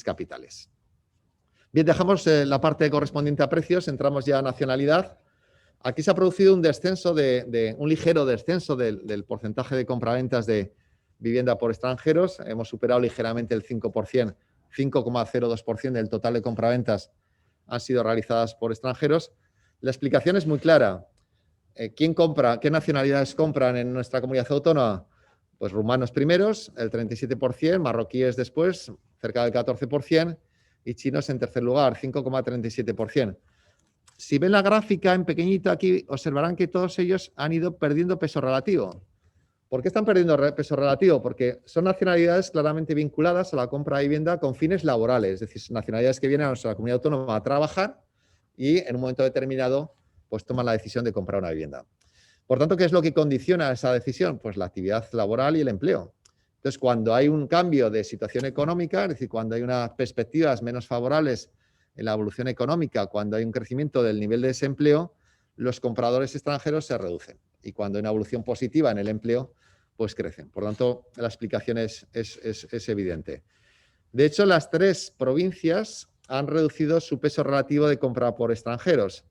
capitales. Bien, dejamos la parte correspondiente a precios, entramos ya a nacionalidad. Aquí se ha producido un descenso, un ligero descenso del porcentaje de compraventas de vivienda por extranjeros. Hemos superado ligeramente el 5%, 5,02% del total de compraventas han sido realizadas por extranjeros. La explicación es muy clara. ¿Quién compra? ¿Qué nacionalidades compran en nuestra comunidad autónoma? Pues rumanos primeros, el 37%, marroquíes después, cerca del 14%, y chinos en tercer lugar, 5,37%. Si ven la gráfica en pequeñito aquí, observarán que todos ellos han ido perdiendo peso relativo. ¿Por qué están perdiendo peso relativo? Porque son nacionalidades claramente vinculadas a la compra de vivienda con fines laborales, es decir, nacionalidades que vienen a nuestra comunidad autónoma a trabajar y en un momento determinado pues toman la decisión de comprar una vivienda. Por tanto, ¿qué es lo que condiciona esa decisión? Pues la actividad laboral y el empleo. Entonces, cuando hay un cambio de situación económica, es decir, cuando hay unas perspectivas menos favorables en la evolución económica, cuando hay un crecimiento del nivel de desempleo, los compradores extranjeros se reducen. Y cuando hay una evolución positiva en el empleo, pues crecen. Por lo tanto, la explicación es evidente. De hecho, las tres provincias han reducido su peso relativo de compra por extranjeros,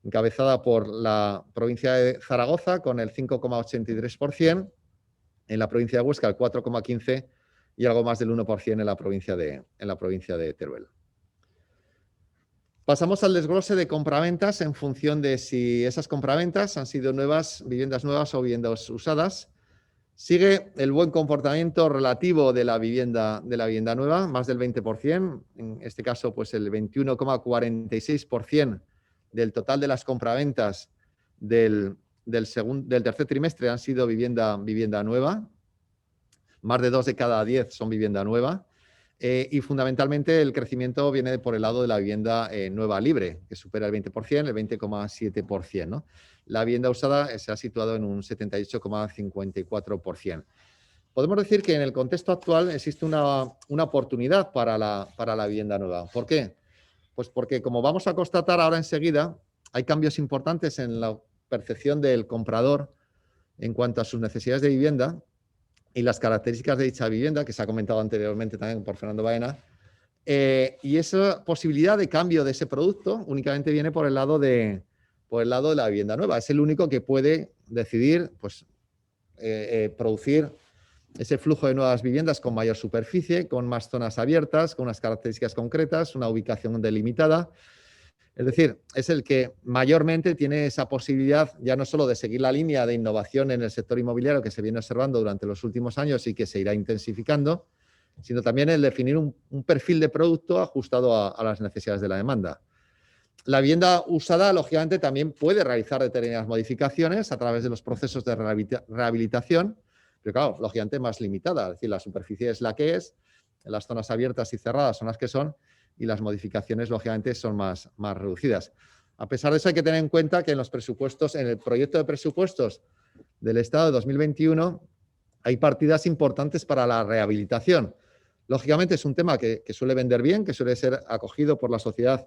encabezada por la provincia de Zaragoza con el 5,83%, en la provincia de Huesca el 4,15% y algo más del 1% en la provincia de Teruel. Pasamos al desglose de compraventas en función de si esas compraventas han sido viviendas nuevas o viviendas usadas. Sigue el buen comportamiento relativo de la vivienda nueva, más del 20%, en este caso pues el 21,46% del total de las compraventas del tercer trimestre han sido vivienda nueva, más de 2 de cada 10 son vivienda nueva. Y fundamentalmente el crecimiento viene por el lado de la vivienda nueva libre, que supera el 20%, el 20,7%, ¿no? La vivienda usada se ha situado en un 78,54%. Podemos decir que en el contexto actual existe una oportunidad para la vivienda nueva. ¿Por qué? Pues porque, como vamos a constatar ahora enseguida, hay cambios importantes en la percepción del comprador en cuanto a sus necesidades de vivienda y las características de dicha vivienda, que se ha comentado anteriormente también por Fernando Baena, y esa posibilidad de cambio de ese producto únicamente viene por el lado de la vivienda nueva. Es el único que puede decidir pues, producir ese flujo de nuevas viviendas con mayor superficie, con más zonas abiertas, con unas características concretas, una ubicación delimitada. Es decir, es el que mayormente tiene esa posibilidad ya no solo de seguir la línea de innovación en el sector inmobiliario que se viene observando durante los últimos años y que se irá intensificando, sino también el definir un perfil de producto ajustado a las necesidades de la demanda. La vivienda usada, lógicamente, también puede realizar determinadas modificaciones a través de los procesos de rehabilitación, pero claro, lógicamente más limitada. Es decir, la superficie es la que es, las zonas abiertas y cerradas son las que son y las modificaciones, lógicamente, son más reducidas. A pesar de eso, hay que tener en cuenta que en los presupuestos, en el proyecto de presupuestos del Estado de 2021, hay partidas importantes para la rehabilitación. Lógicamente, es un tema que suele vender bien, que suele ser acogido por la sociedad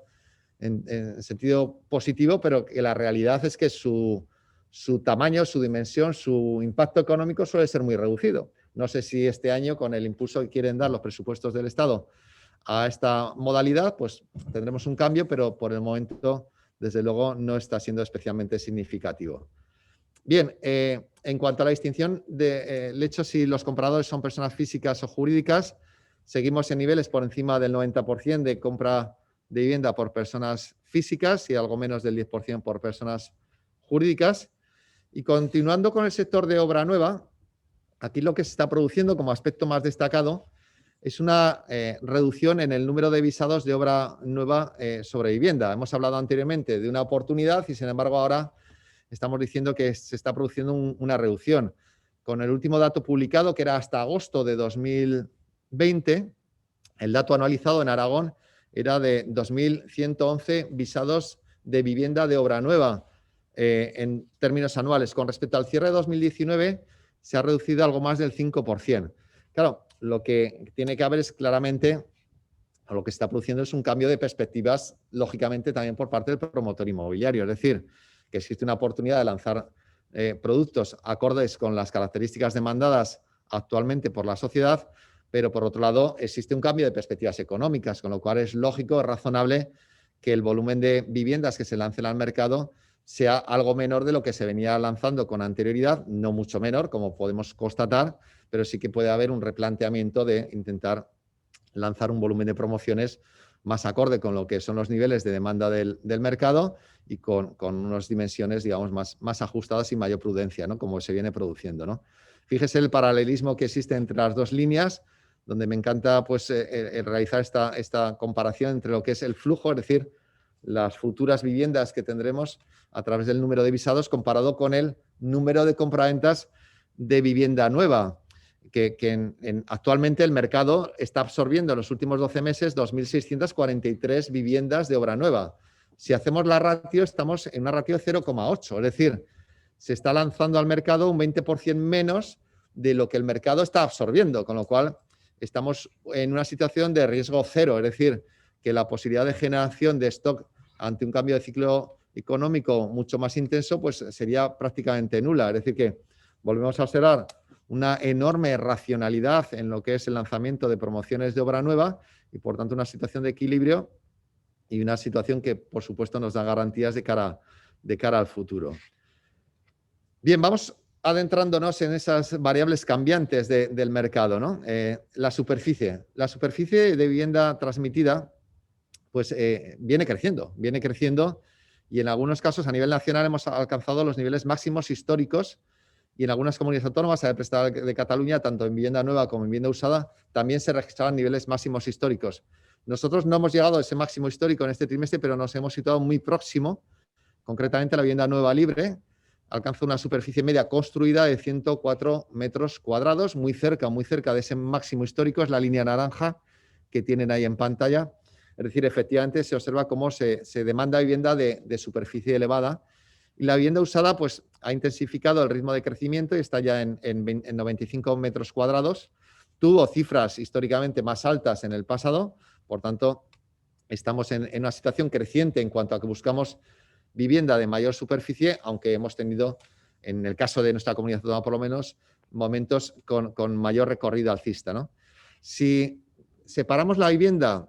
en sentido positivo, pero que la realidad es que su tamaño, su dimensión, su impacto económico suele ser muy reducido. No sé si este año, con el impulso que quieren dar los presupuestos del Estado a esta modalidad, pues tendremos un cambio, pero por el momento, desde luego, no está siendo especialmente significativo. Bien, en cuanto a la distinción del hecho si los compradores son personas físicas o jurídicas, seguimos en niveles por encima del 90% de compra de vivienda por personas físicas y algo menos del 10% por personas jurídicas. Y continuando con el sector de obra nueva, aquí lo que se está produciendo como aspecto más destacado es una reducción en el número de visados de obra nueva sobre vivienda. Hemos hablado anteriormente de una oportunidad y, sin embargo, ahora estamos diciendo que se está produciendo una reducción. Con el último dato publicado, que era hasta agosto de 2020, el dato anualizado en Aragón era de 2.111 visados de vivienda de obra nueva en términos anuales. Con respecto al cierre de 2019, se ha reducido algo más del 5%. Claro, lo que tiene que haber es claramente, o lo que se está produciendo es un cambio de perspectivas, lógicamente también por parte del promotor inmobiliario. Es decir, que existe una oportunidad de lanzar productos acordes con las características demandadas actualmente por la sociedad, pero por otro lado existe un cambio de perspectivas económicas, con lo cual es lógico, razonable que el volumen de viviendas que se lancen al mercado sea algo menor de lo que se venía lanzando con anterioridad, no mucho menor, como podemos constatar, pero sí que puede haber un replanteamiento de intentar lanzar un volumen de promociones más acorde con lo que son los niveles de demanda del mercado y con unas dimensiones, digamos, más ajustadas y mayor prudencia, ¿no? Como se viene produciendo, ¿no? Fíjese el paralelismo que existe entre las dos líneas, donde me encanta pues, realizar esta comparación entre lo que es el flujo, es decir, las futuras viviendas que tendremos a través del número de visados comparado con el número de compraventas de vivienda nueva, que actualmente el mercado está absorbiendo en los últimos 12 meses 2.643 viviendas de obra nueva. Si hacemos la ratio, estamos en una ratio de 0,8, es decir, se está lanzando al mercado un 20% menos de lo que el mercado está absorbiendo, con lo cual estamos en una situación de riesgo cero, es decir, que la posibilidad de generación de stock ante un cambio de ciclo económico mucho más intenso, pues sería prácticamente nula. Es decir, que volvemos a observar una enorme racionalidad en lo que es el lanzamiento de promociones de obra nueva y, por tanto, una situación de equilibrio y una situación que, por supuesto, nos da garantías de cara al futuro. Bien, vamos adentrándonos en esas variables cambiantes del mercado, ¿no? La superficie de vivienda transmitida pues viene creciendo y en algunos casos a nivel nacional hemos alcanzado los niveles máximos históricos y en algunas comunidades autónomas, a Prestado de Cataluña, tanto en vivienda nueva como en vivienda usada, también se registraban niveles máximos históricos. Nosotros no hemos llegado a ese máximo histórico en este trimestre, pero nos hemos situado muy próximo. Concretamente, la vivienda nueva libre alcanza una superficie media construida de 104 metros cuadrados, muy cerca de ese máximo histórico, es la línea naranja que tienen ahí en pantalla. Es decir, efectivamente se observa cómo se demanda vivienda de superficie elevada y la vivienda usada pues, ha intensificado el ritmo de crecimiento y está ya en 95 metros cuadrados. Tuvo cifras históricamente más altas en el pasado, por tanto, estamos en una situación creciente en cuanto a que buscamos vivienda de mayor superficie, aunque hemos tenido, en el caso de nuestra comunidad autónoma por lo menos, momentos con mayor recorrido alcista, ¿no? Si separamos la vivienda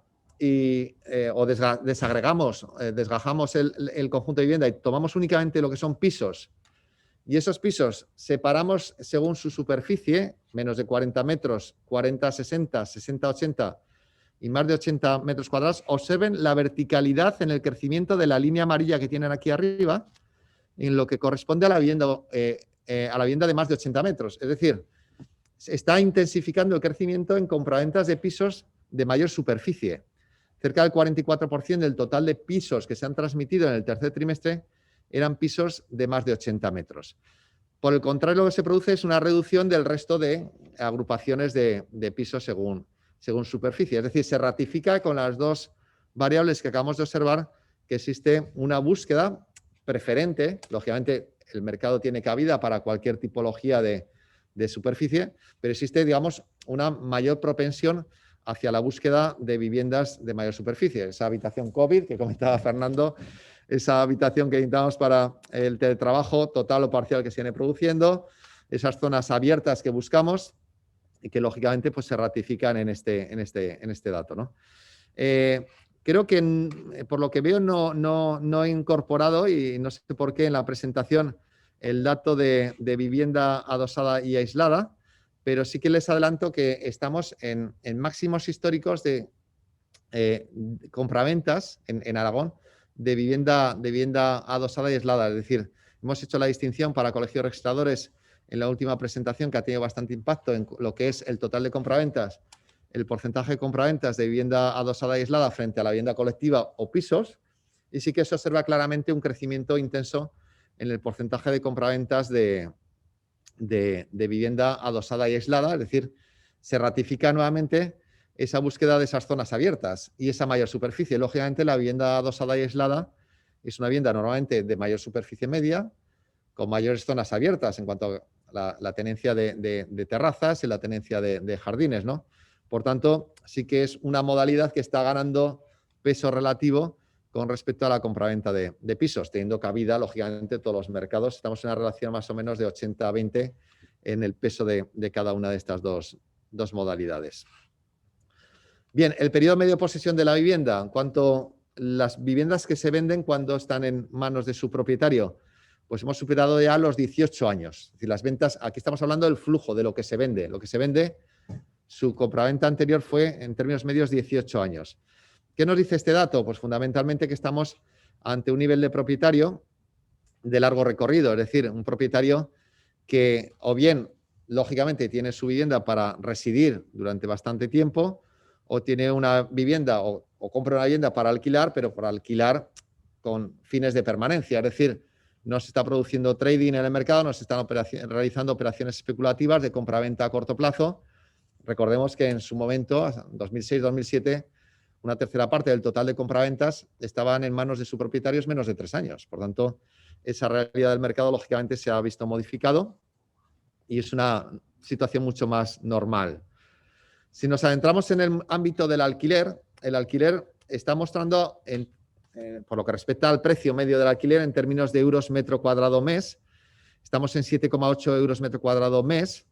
o desagregamos, desgajamos el conjunto de vivienda y tomamos únicamente lo que son pisos, y esos pisos separamos según su superficie, menos de 40 metros, 40, 60, 60, 80 y más de 80 metros cuadrados, observen la verticalidad en el crecimiento de la línea amarilla que tienen aquí arriba, en lo que corresponde a la vivienda de más de 80 metros. Es decir, se está intensificando el crecimiento en compraventas de pisos de mayor superficie. Cerca del 44% del total de pisos que se han transmitido en el tercer trimestre eran pisos de más de 80 metros. Por el contrario, lo que se produce es una reducción del resto de agrupaciones de pisos según superficie. Es decir, se ratifica con las dos variables que acabamos de observar que existe una búsqueda preferente. Lógicamente, el mercado tiene cabida para cualquier tipología de superficie, pero existe, digamos, una mayor propensión hacia la búsqueda de viviendas de mayor superficie. Esa habitación COVID que comentaba Fernando, esa habitación que necesitamos para el teletrabajo total o parcial que se viene produciendo, esas zonas abiertas que buscamos y que lógicamente pues, se ratifican en este dato, ¿no? Creo que por lo que veo no he incorporado, y no sé por qué en la presentación, el dato de vivienda adosada y aislada, pero sí que les adelanto que estamos en máximos históricos de compraventas en Aragón de vivienda adosada y aislada. Es decir, hemos hecho la distinción para colegios registradores en la última presentación, que ha tenido bastante impacto en lo que es el total de compraventas, el porcentaje de compraventas de vivienda adosada y aislada frente a la vivienda colectiva o pisos, y sí que se observa claramente un crecimiento intenso en el porcentaje de compraventas de vivienda adosada y aislada. Es decir, se ratifica nuevamente esa búsqueda de esas zonas abiertas y esa mayor superficie. Lógicamente, la vivienda adosada y aislada es una vivienda normalmente de mayor superficie media, con mayores zonas abiertas en cuanto a la tenencia de terrazas y la tenencia de jardines, ¿no? Por tanto, sí que es una modalidad que está ganando peso relativo con respecto a la compraventa de pisos, teniendo cabida, lógicamente, todos los mercados. Estamos en una relación más o menos de 80-20 en el peso de cada una de estas dos modalidades. Bien, el periodo medio de posesión de la vivienda, en cuanto a las viviendas que se venden cuando están en manos de su propietario, pues hemos superado ya los 18 años. Es decir, las ventas, aquí estamos hablando del flujo, de lo que se vende. Lo que se vende, su compraventa anterior fue, en términos medios, 18 años. ¿Qué nos dice este dato? Pues fundamentalmente que estamos ante un nivel de propietario de largo recorrido, es decir, un propietario que o bien, lógicamente, tiene su vivienda para residir durante bastante tiempo, o tiene una vivienda o compra una vivienda para alquilar, pero para alquilar con fines de permanencia. Es decir, no se está produciendo trading en el mercado, no se están realizando operaciones especulativas de compraventa a corto plazo. Recordemos que en su momento, 2006-2007, una tercera parte del total de compraventas estaban en manos de sus propietarios menos de 3 años. Por tanto, esa realidad del mercado, lógicamente, se ha visto modificado y es una situación mucho más normal. Si nos adentramos en el ámbito del alquiler, el alquiler está mostrando, por lo que respecta al precio medio del alquiler en términos de euros metro cuadrado mes, estamos en 7,8 euros metro cuadrado mes,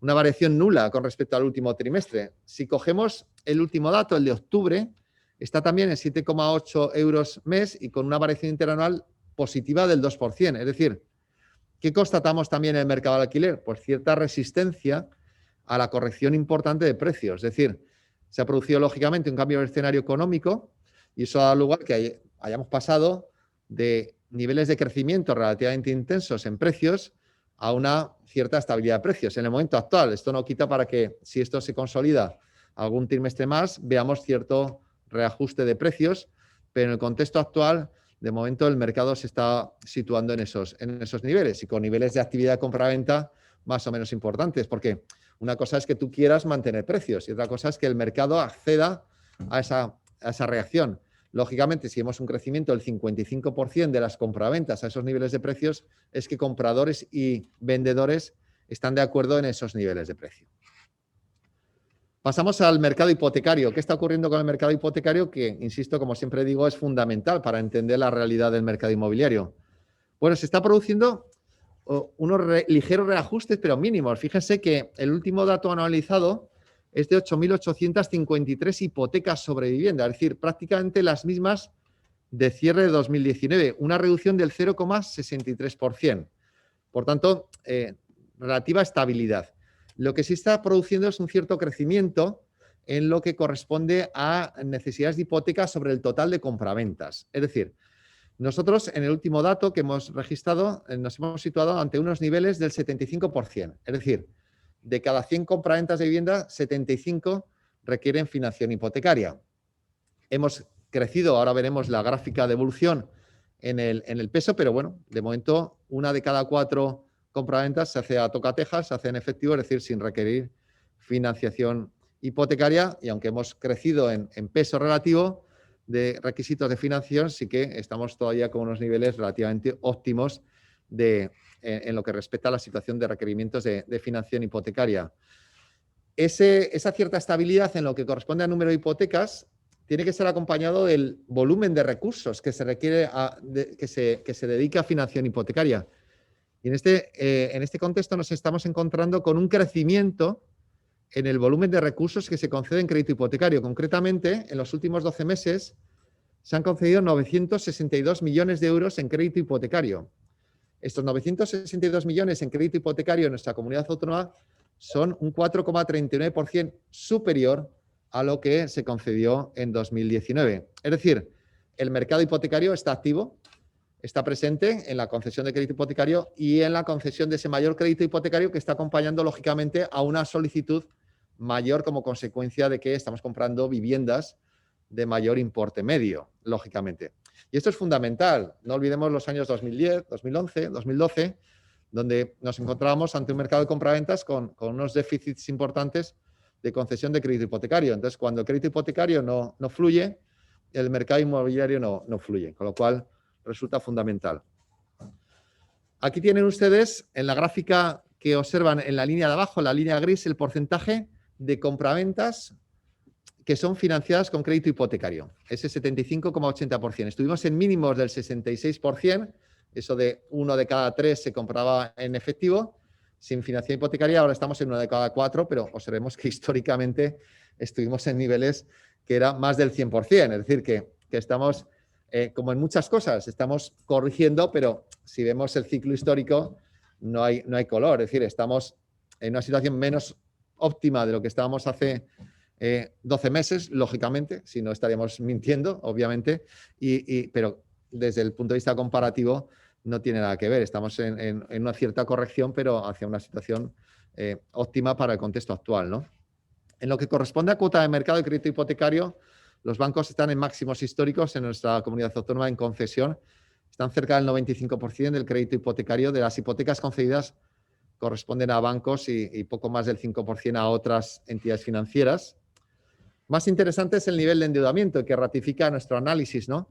una variación nula con respecto al último trimestre. Si cogemos el último dato, el de octubre, está también en 7,8 euros mes y con una variación interanual positiva del 2%. Es decir, ¿qué constatamos también en el mercado del alquiler? Pues cierta resistencia a la corrección importante de precios. Es decir, se ha producido lógicamente un cambio de escenario económico y eso ha dado lugar que hayamos pasado de niveles de crecimiento relativamente intensos en precios a una cierta estabilidad de precios. En el momento actual, esto no quita para que, si esto se consolida algún trimestre más, veamos cierto reajuste de precios, pero en el contexto actual, de momento, el mercado se está situando en esos niveles y con niveles de actividad de compra-venta más o menos importantes, porque una cosa es que tú quieras mantener precios y otra cosa es que el mercado acceda a esa reacción. Lógicamente, si vemos un crecimiento del 55% de las compraventas a esos niveles de precios, es que compradores y vendedores están de acuerdo en esos niveles de precio. Pasamos al mercado hipotecario. ¿Qué está ocurriendo con el mercado hipotecario? Que, insisto, como siempre digo, es fundamental para entender la realidad del mercado inmobiliario. Bueno, se está produciendo unos ligeros reajustes, pero mínimos. Fíjense que el último dato anualizado es de 8.853 hipotecas sobre vivienda, es decir, prácticamente las mismas de cierre de 2019, una reducción del 0,63%. Por tanto, relativa estabilidad. Lo que sí está produciendo es un cierto crecimiento en lo que corresponde a necesidades de hipotecas sobre el total de compraventas. Es decir, nosotros en el último dato que hemos registrado nos hemos situado ante unos niveles del 75%. Es decir, de cada 100 compraventas de vivienda, 75 requieren financiación hipotecaria. Hemos crecido, ahora veremos la gráfica de evolución en el peso, pero bueno, de momento 1 de cada 4 compraventas se hace a tocatejas, se hace en efectivo, es decir, sin requerir financiación hipotecaria, y aunque hemos crecido en peso relativo de requisitos de financiación, sí que estamos todavía con unos niveles relativamente óptimos en lo que respecta a la situación de requerimientos de financiación hipotecaria. Esa cierta estabilidad en lo que corresponde al número de hipotecas tiene que ser acompañado del volumen de recursos que se requiere que se dedica a financiación hipotecaria. Y en este contexto nos estamos encontrando con un crecimiento en el volumen de recursos que se concede en crédito hipotecario. Concretamente, en los últimos 12 meses se han concedido 962 millones de euros en crédito hipotecario. Estos 962 millones en crédito hipotecario en nuestra comunidad autónoma son un 4,39% superior a lo que se concedió en 2019. Es decir, el mercado hipotecario está activo, está presente en la concesión de crédito hipotecario y en la concesión de ese mayor crédito hipotecario que está acompañando, lógicamente, a una solicitud mayor como consecuencia de que estamos comprando viviendas de mayor importe medio, lógicamente. Y esto es fundamental. No olvidemos los años 2010, 2011, 2012, donde nos encontrábamos ante un mercado de compraventas con unos déficits importantes de concesión de crédito hipotecario. Entonces, cuando el crédito hipotecario no fluye, el mercado inmobiliario no fluye, con lo cual resulta fundamental. Aquí tienen ustedes en la gráfica que observan en la línea de abajo, la línea gris, el porcentaje de compraventas que son financiadas con crédito hipotecario. Ese 75,80%. Estuvimos en mínimos del 66%, eso de 1 de cada 3 se compraba en efectivo, sin financiación hipotecaria. Ahora estamos en 1 de cada 4, pero observemos que históricamente estuvimos en niveles que era más del 100%. Es decir, que estamos, como en muchas cosas, estamos corrigiendo, pero si vemos el ciclo histórico, no hay color. Es decir, estamos en una situación menos óptima de lo que estábamos hace 12 meses, lógicamente, si no estaríamos mintiendo, obviamente, pero desde el punto de vista comparativo no tiene nada que ver. Estamos en una cierta corrección, pero hacia una situación óptima para el contexto actual, ¿no? En lo que corresponde a cuota de mercado de crédito hipotecario, los bancos están en máximos históricos en nuestra comunidad autónoma en concesión. Están cerca del 95% del crédito hipotecario. De las hipotecas concedidas corresponden a bancos y poco más del 5% a otras entidades financieras. Más interesante es el nivel de endeudamiento que ratifica nuestro análisis, ¿no?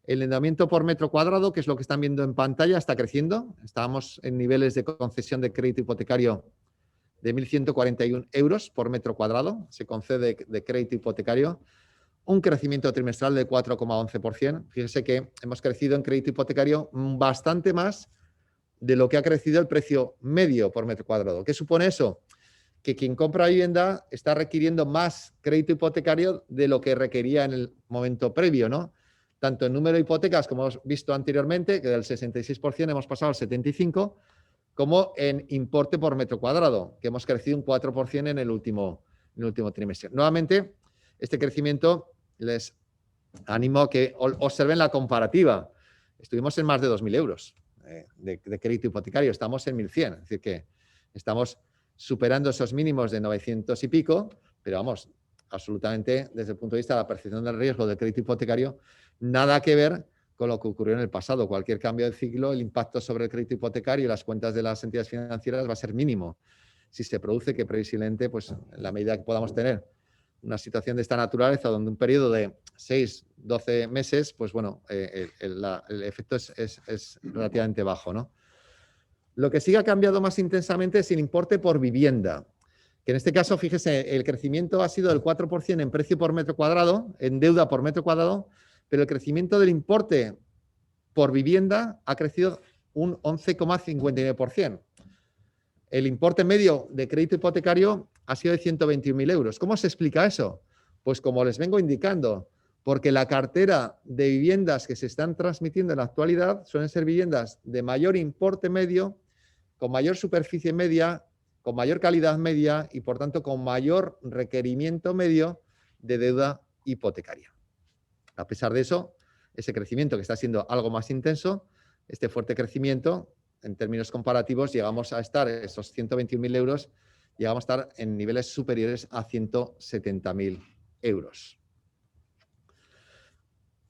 El endeudamiento por metro cuadrado, que es lo que están viendo en pantalla, está creciendo. Estamos en niveles de concesión de crédito hipotecario de 1.141 euros por metro cuadrado. Se concede de crédito hipotecario. Un crecimiento trimestral de 4,11%. Fíjense que hemos crecido en crédito hipotecario bastante más de lo que ha crecido el precio medio por metro cuadrado. ¿Qué supone eso? Que quien compra vivienda está requiriendo más crédito hipotecario de lo que requería en el momento previo, ¿no? Tanto en número de hipotecas, como hemos visto anteriormente, que del 66% hemos pasado al 75%, como en importe por metro cuadrado, que hemos crecido un 4% en el último trimestre. Nuevamente, este crecimiento les animo a que observen la comparativa. Estuvimos en más de 2.000 euros de crédito hipotecario, estamos en 1.100, es decir, que estamos superando esos mínimos de 900 y pico, pero vamos, absolutamente desde el punto de vista de la percepción del riesgo del crédito hipotecario, nada que ver con lo que ocurrió en el pasado. Cualquier cambio de ciclo, el impacto sobre el crédito hipotecario y las cuentas de las entidades financieras va a ser mínimo. Si se produce, que previsiblemente, pues en la medida que podamos tener una situación de esta naturaleza, donde un periodo de 6, 12 meses, pues bueno, el efecto es relativamente bajo, ¿no? Lo que sí ha cambiado más intensamente es el importe por vivienda, que en este caso, fíjese, el crecimiento ha sido del 4% en precio por metro cuadrado, en deuda por metro cuadrado, pero el crecimiento del importe por vivienda ha crecido un 11,59%. El importe medio de crédito hipotecario ha sido de 121.000 euros. ¿Cómo se explica eso? Pues como les vengo indicando, porque la cartera de viviendas que se están transmitiendo en la actualidad suelen ser viviendas de mayor importe medio, con mayor superficie media, con mayor calidad media y, por tanto, con mayor requerimiento medio de deuda hipotecaria. A pesar de eso, ese crecimiento que está siendo algo más intenso, este fuerte crecimiento, en términos comparativos, llegamos a estar esos 121.000 euros, llegamos a estar en niveles superiores a 170.000 euros.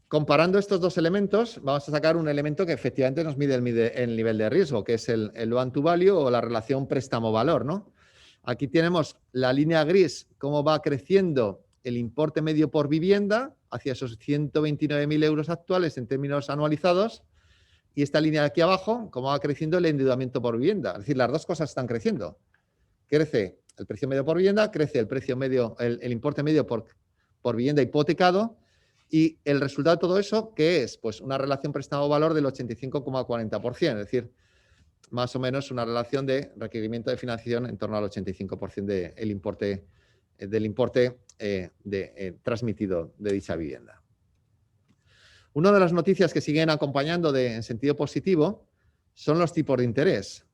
Comparando estos dos elementos, vamos a sacar un elemento que efectivamente nos mide el nivel de riesgo, que es el loan to value o la relación préstamo-valor, ¿no? Aquí tenemos la línea gris, cómo va creciendo el importe medio por vivienda hacia esos 129.000 euros actuales en términos anualizados, y esta línea de aquí abajo, cómo va creciendo el endeudamiento por vivienda. Es decir, las dos cosas están creciendo. Crece el precio medio por vivienda, crece el precio medio, el importe medio por vivienda hipotecado, y el resultado de todo eso, ¿qué es? Pues una relación préstamo-valor del 85,40%, es decir, más o menos una relación de requerimiento de financiación en torno al 85% del importe transmitido de dicha vivienda. Una de las noticias que siguen acompañando en sentido positivo son los tipos de interés.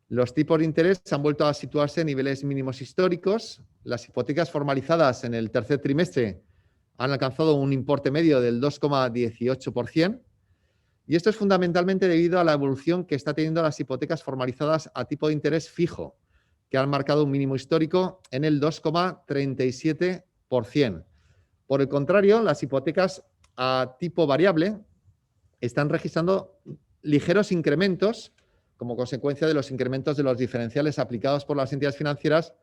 Los tipos de interés han vuelto a situarse en niveles mínimos históricos. Las hipotecas formalizadas en el tercer trimestre han alcanzado un importe medio del 2,18%, y esto es fundamentalmente debido a la evolución que está teniendo las hipotecas formalizadas a tipo de interés fijo, que han marcado un mínimo histórico en el 2,37%. Por el contrario, las hipotecas a tipo variable están registrando ligeros incrementos como consecuencia de los incrementos de los diferenciales aplicados por las entidades financieras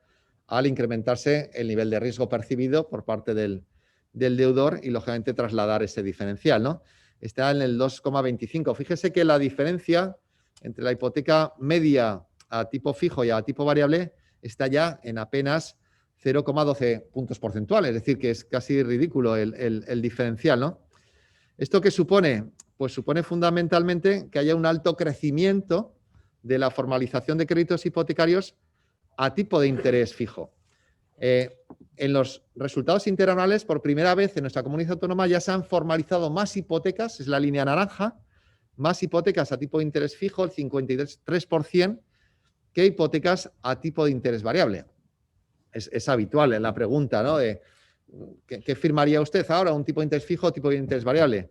al incrementarse el nivel de riesgo percibido por parte del deudor y, lógicamente, trasladar ese diferencial, ¿no? Está en el 2,25. Fíjese que la diferencia entre la hipoteca media a tipo fijo y a tipo variable está ya en apenas 0,12 puntos porcentuales, es decir, que es casi ridículo el diferencial, ¿no? ¿Esto qué supone? Pues supone fundamentalmente que haya un alto crecimiento de la formalización de créditos hipotecarios a tipo de interés fijo. En los resultados interanuales, por primera vez en nuestra comunidad autónoma ya se han formalizado más hipotecas, es la línea naranja, más hipotecas a tipo de interés fijo, el 53%, que hipotecas a tipo de interés variable. Es habitual en la pregunta, ¿no? ¿Qué firmaría usted ahora? ¿Un tipo de interés fijo o tipo de interés variable?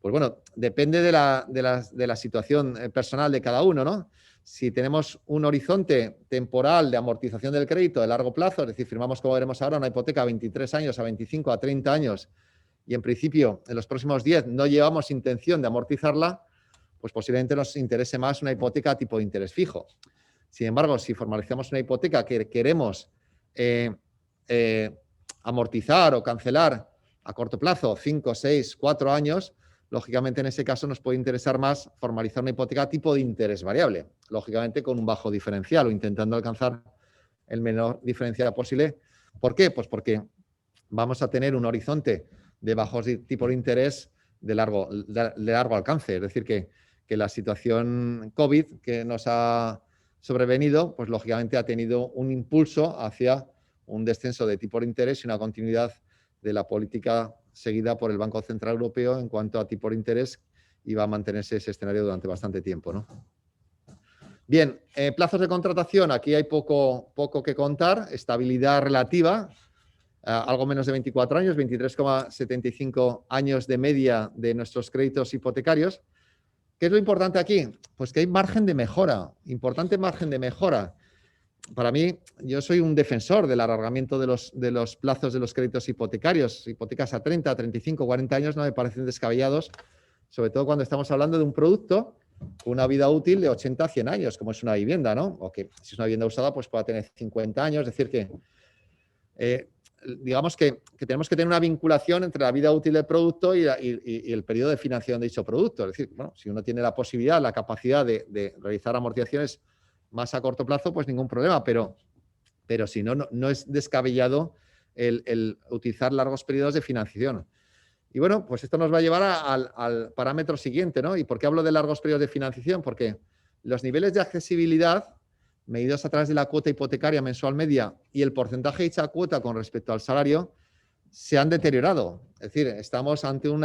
Pues bueno, depende de la situación personal de cada uno, ¿no? Si tenemos un horizonte temporal de amortización del crédito de largo plazo, es decir, firmamos, como veremos ahora, una hipoteca a 23 años, a 25, a 30 años, y en principio en los próximos 10 no llevamos intención de amortizarla, pues posiblemente nos interese más una hipoteca a tipo de interés fijo. Sin embargo, si formalizamos una hipoteca que queremos amortizar o cancelar a corto plazo, 5, 6, 4 años, lógicamente en ese caso nos puede interesar más formalizar una hipoteca tipo de interés variable, lógicamente con un bajo diferencial o intentando alcanzar el menor diferencial posible. ¿Por qué? Pues porque vamos a tener un horizonte de bajos tipos de interés de largo alcance. Es decir, que la situación COVID que nos ha sobrevenido, pues lógicamente ha tenido un impulso hacia un descenso de tipo de interés y una continuidad de la política seguida por el Banco Central Europeo en cuanto a tipo de interés, y va a mantenerse ese escenario durante bastante tiempo, ¿no? Bien, plazos de contratación, aquí hay poco que contar. Estabilidad relativa, algo menos de 24 años, 23,75 años de media de nuestros créditos hipotecarios. ¿Qué es lo importante aquí? Pues que hay margen de mejora, importante margen de mejora. Para mí, yo soy un defensor del alargamiento de los plazos de los créditos hipotecarios. Hipotecas a 30, 35, 40 años no me parecen descabellados, sobre todo cuando estamos hablando de un producto con una vida útil de 80 a 100 años, como es una vivienda, ¿no? O que si es una vivienda usada, pues pueda tener 50 años. Es decir, que digamos que tenemos que tener una vinculación entre la vida útil del producto y el periodo de financiación de dicho producto. Es decir, bueno, si uno tiene la posibilidad, la capacidad de realizar amortizaciones más a corto plazo, pues ningún problema, pero si no es descabellado el utilizar largos periodos de financiación. Y bueno, pues esto nos va a llevar al parámetro siguiente, ¿no? ¿Y por qué hablo de largos periodos de financiación? Porque los niveles de accesibilidad medidos a través de la cuota hipotecaria mensual media y el porcentaje de dicha cuota con respecto al salario se han deteriorado. Es decir, estamos ante un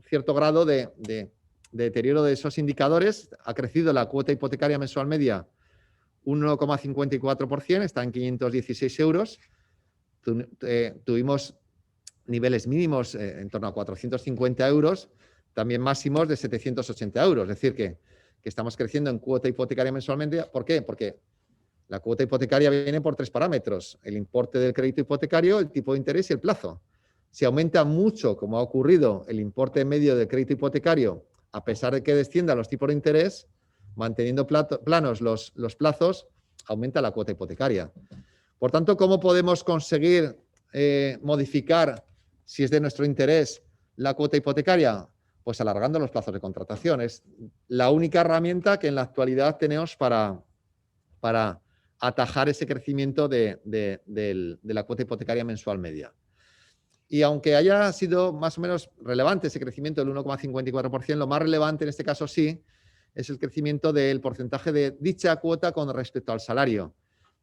cierto grado de deterioro de esos indicadores. Ha crecido la cuota hipotecaria mensual media un 1,54%, está en 516 euros. Tuvimos niveles mínimos en torno a 450 euros, también máximos de 780 euros. Es decir, que estamos creciendo en cuota hipotecaria mensualmente. ¿Por qué? Porque La cuota hipotecaria viene por 3 parámetros: el importe del crédito hipotecario, el tipo de interés y el plazo. Si aumenta mucho, como ha ocurrido, el importe medio del crédito hipotecario, a pesar de que desciendan los tipos de interés, manteniendo planos los plazos, aumenta la cuota hipotecaria. Por tanto, ¿cómo podemos conseguir modificar, si es de nuestro interés, la cuota hipotecaria? Pues alargando los plazos de contratación. Es la única herramienta que en la actualidad tenemos para atajar ese crecimiento de la cuota hipotecaria mensual media. Y aunque haya sido más o menos relevante ese crecimiento del 1,54%, lo más relevante en este caso sí es el crecimiento del porcentaje de dicha cuota con respecto al salario,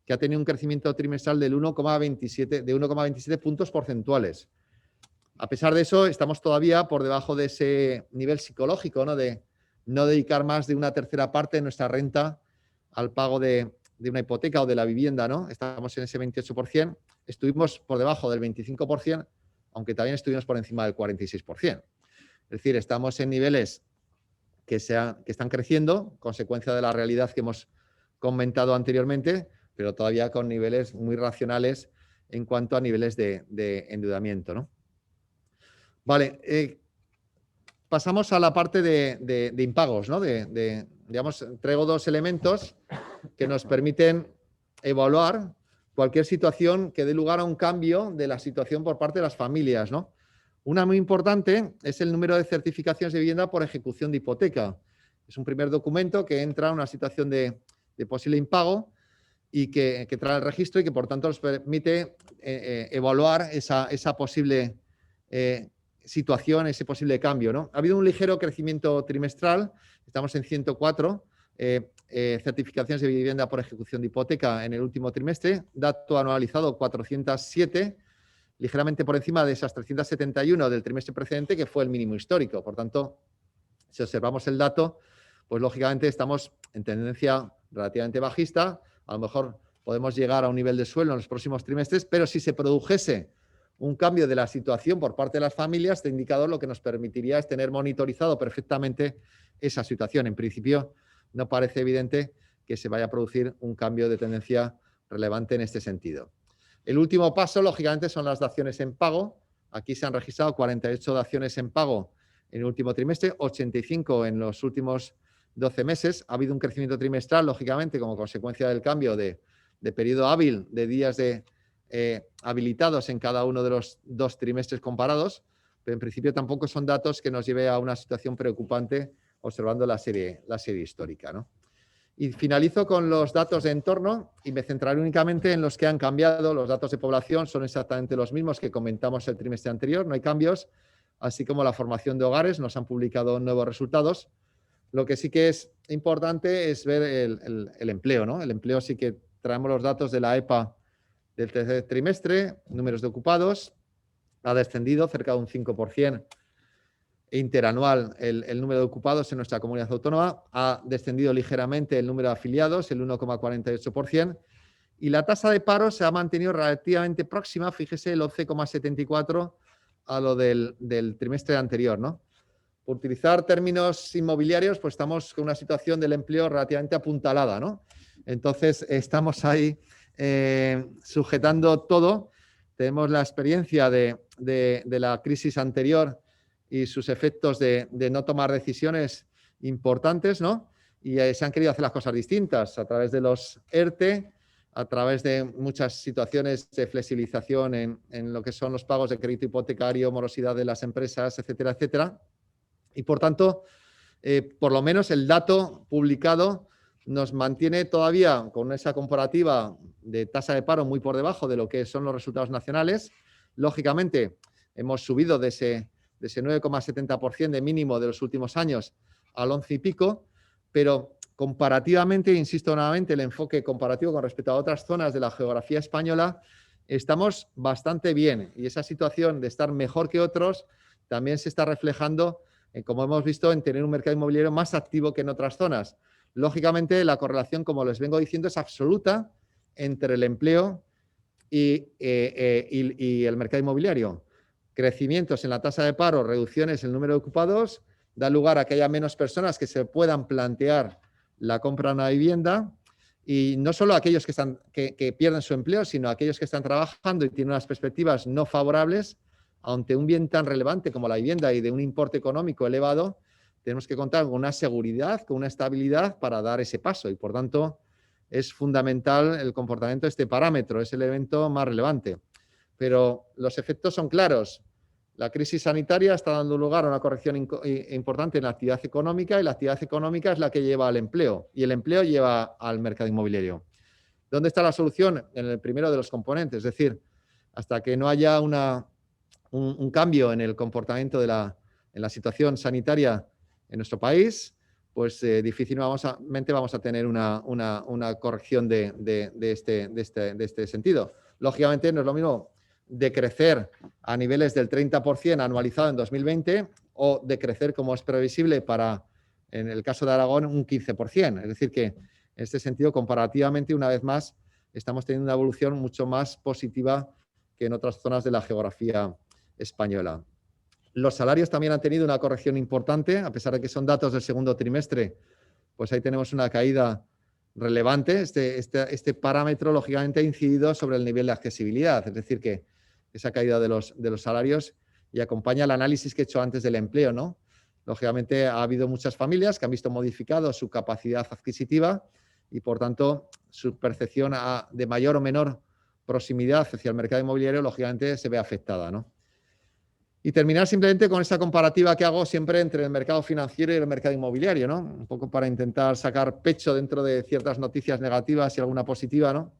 que ha tenido un crecimiento trimestral del 1,27 puntos porcentuales. A pesar de eso, estamos todavía por debajo de ese nivel psicológico, ¿no? De no dedicar más de una tercera parte de nuestra renta al pago de una hipoteca o de la vivienda, ¿no? Estamos en ese 28%, estuvimos por debajo del 25%, aunque también estuvimos por encima del 46%. Es decir, estamos en niveles que están creciendo, consecuencia de la realidad que hemos comentado anteriormente, pero todavía con niveles muy racionales en cuanto a niveles de endeudamiento, ¿no? Vale, pasamos a la parte de impagos, ¿no? Digamos, traigo 2 elementos que nos permiten evaluar cualquier situación que dé lugar a un cambio de la situación por parte de las familias, ¿no? Una muy importante es el número de certificaciones de vivienda por ejecución de hipoteca. Es un primer documento que entra en una situación de posible impago y que trae el registro y que, por tanto, nos permite evaluar esa posible situación, ese posible cambio, ¿no? Ha habido un ligero crecimiento trimestral, estamos en 104 certificaciones de vivienda por ejecución de hipoteca en el último trimestre, dato anualizado 407, ligeramente por encima de esas 371 del trimestre precedente, que fue el mínimo histórico. Por tanto, si observamos el dato, pues lógicamente estamos en tendencia relativamente bajista. A lo mejor podemos llegar a un nivel de suelo en los próximos trimestres, pero si se produjese un cambio de la situación por parte de las familias, este indicador lo que nos permitiría es tener monitorizado perfectamente esa situación. En principio, no parece evidente que se vaya a producir un cambio de tendencia relevante en este sentido. El último paso, lógicamente, son las daciones en pago. Aquí se han registrado 48 daciones en pago en el último trimestre, 85 en los últimos 12 meses. Ha habido un crecimiento trimestral, lógicamente, como consecuencia del cambio de periodo hábil, de días habilitados en cada uno de los 2 trimestres comparados, pero en principio tampoco son datos que nos lleve a una situación preocupante observando la serie histórica, ¿no? Y finalizo con los datos de entorno y me centraré únicamente en los que han cambiado. Los datos de población son exactamente los mismos que comentamos el trimestre anterior, no hay cambios, así como la formación de hogares, nos han publicado nuevos resultados. Lo que sí que es importante es ver el empleo, ¿no? El empleo sí que traemos los datos de la EPA del tercer trimestre, números de ocupados, ha descendido cerca de un 5% interanual el número de ocupados en nuestra comunidad autónoma, ha descendido ligeramente el número de afiliados, el 1,48%, y la tasa de paro se ha mantenido relativamente próxima, fíjese, el 11,74% a lo del trimestre anterior, ¿no? Por utilizar términos inmobiliarios, pues estamos con una situación del empleo relativamente apuntalada, ¿no? Entonces, estamos ahí sujetando todo. Tenemos la experiencia de la crisis anterior y sus efectos de no tomar decisiones importantes, ¿no? Y se han querido hacer las cosas distintas a través de los ERTE, a través de muchas situaciones de flexibilización en lo que son los pagos de crédito hipotecario, morosidad de las empresas, etcétera, etcétera. Y, por tanto, por lo menos el dato publicado nos mantiene todavía con esa comparativa de tasa de paro muy por debajo de lo que son los resultados nacionales. Lógicamente, hemos subido de ese 9,70% de mínimo de los últimos años al 11 y pico, pero comparativamente, insisto nuevamente, el enfoque comparativo con respecto a otras zonas de la geografía española, estamos bastante bien. Y esa situación de estar mejor que otros también se está reflejando, como hemos visto, en tener un mercado inmobiliario más activo que en otras zonas. Lógicamente, la correlación, como les vengo diciendo, es absoluta entre el empleo y el mercado inmobiliario. Crecimientos en la tasa de paro, reducciones en el número de ocupados, da lugar a que haya menos personas que se puedan plantear la compra de una vivienda Y no solo aquellos que pierden su empleo, sino aquellos que están trabajando y tienen unas perspectivas no favorables ante un bien tan relevante como la vivienda y de un importe económico elevado. Tenemos que contar con una seguridad, con una estabilidad para dar ese paso y, por tanto, es fundamental el comportamiento de este parámetro, es el evento más relevante. Pero los efectos son claros. La crisis sanitaria está dando lugar a una corrección importante en la actividad económica y la actividad económica es la que lleva al empleo y el empleo lleva al mercado inmobiliario. ¿Dónde está la solución? En el primero de los componentes, es decir, hasta que no haya un cambio en el comportamiento en la situación sanitaria en nuestro país, pues difícilmente vamos a tener una corrección de este sentido. Lógicamente no es lo mismo decrecer a niveles del 30% anualizado en 2020 o decrecer, como es previsible en el caso de Aragón, un 15%. Es decir, que en este sentido, comparativamente, una vez más, estamos teniendo una evolución mucho más positiva que en otras zonas de la geografía española. Los salarios también han tenido una corrección importante, a pesar de que son datos del segundo trimestre, pues ahí tenemos una caída relevante. Este parámetro, lógicamente, ha incidido sobre el nivel de accesibilidad, es decir, que esa caída de los salarios y acompaña el análisis que he hecho antes del empleo, ¿no? Lógicamente, ha habido muchas familias que han visto modificado su capacidad adquisitiva y, por tanto, su percepción de mayor o menor proximidad hacia el mercado inmobiliario, lógicamente, se ve afectada, ¿no? Y terminar simplemente con esa comparativa que hago siempre entre el mercado financiero y el mercado inmobiliario, ¿no? Un poco para intentar sacar pecho dentro de ciertas noticias negativas y alguna positiva, ¿no?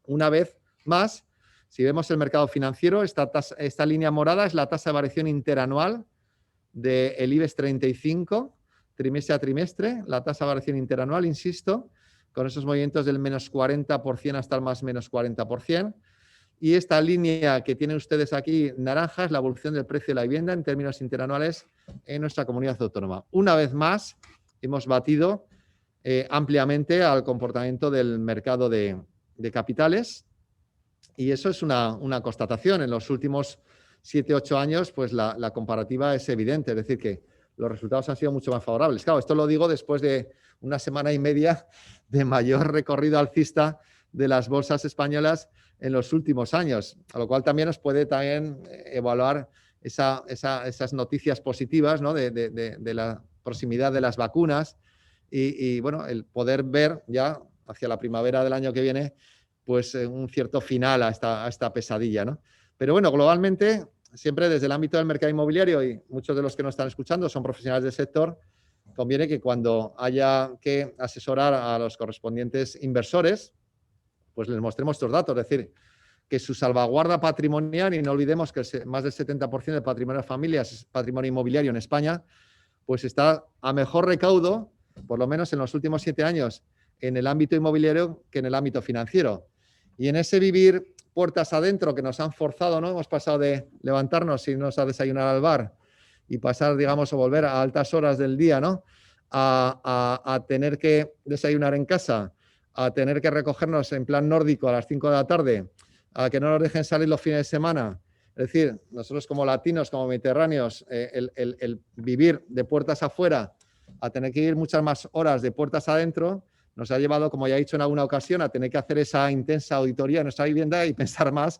Una vez más, si vemos el mercado financiero, esta línea morada es la tasa de variación interanual del IBEX 35, trimestre a trimestre, la tasa de variación interanual, insisto, con esos movimientos del menos 40% hasta el más menos 40%. Y esta línea que tienen ustedes aquí naranja es la evolución del precio de la vivienda en términos interanuales en nuestra comunidad autónoma. Una vez más, hemos batido ampliamente al comportamiento del mercado de capitales y eso es una constatación. En los últimos 7-8 años, pues la comparativa es evidente, es decir, que los resultados han sido mucho más favorables. Claro, esto lo digo después de una semana y media de mayor recorrido alcista de las bolsas españolas en los últimos años, a lo cual también nos puede evaluar esas noticias positivas, ¿no? de la proximidad de las vacunas y bueno, el poder ver ya hacia la primavera del año que viene pues un cierto final a esta pesadilla, ¿no? Pero bueno, globalmente, siempre desde el ámbito del mercado inmobiliario, y muchos de los que nos están escuchando son profesionales del sector, conviene que cuando haya que asesorar a los correspondientes inversores, pues les mostremos estos datos, es decir, que su salvaguarda patrimonial, y no olvidemos que más del 70% del patrimonio de familias es patrimonio inmobiliario en España, pues está a mejor recaudo, por lo menos en los últimos 7 años, en el ámbito inmobiliario que en el ámbito financiero. Y en ese vivir puertas adentro que nos han forzado, ¿no? Hemos pasado de levantarnos y irnos a desayunar al bar y pasar, digamos, o volver a altas horas del día, ¿no? A tener que desayunar en casa, a tener que recogernos en plan nórdico a las 5 de la tarde, a que no nos dejen salir los fines de semana. Es decir, nosotros como latinos, como mediterráneos, el vivir de puertas afuera a tener que ir muchas más horas de puertas adentro, nos ha llevado, como ya he dicho en alguna ocasión, a tener que hacer esa intensa auditoría en nuestra vivienda y pensar más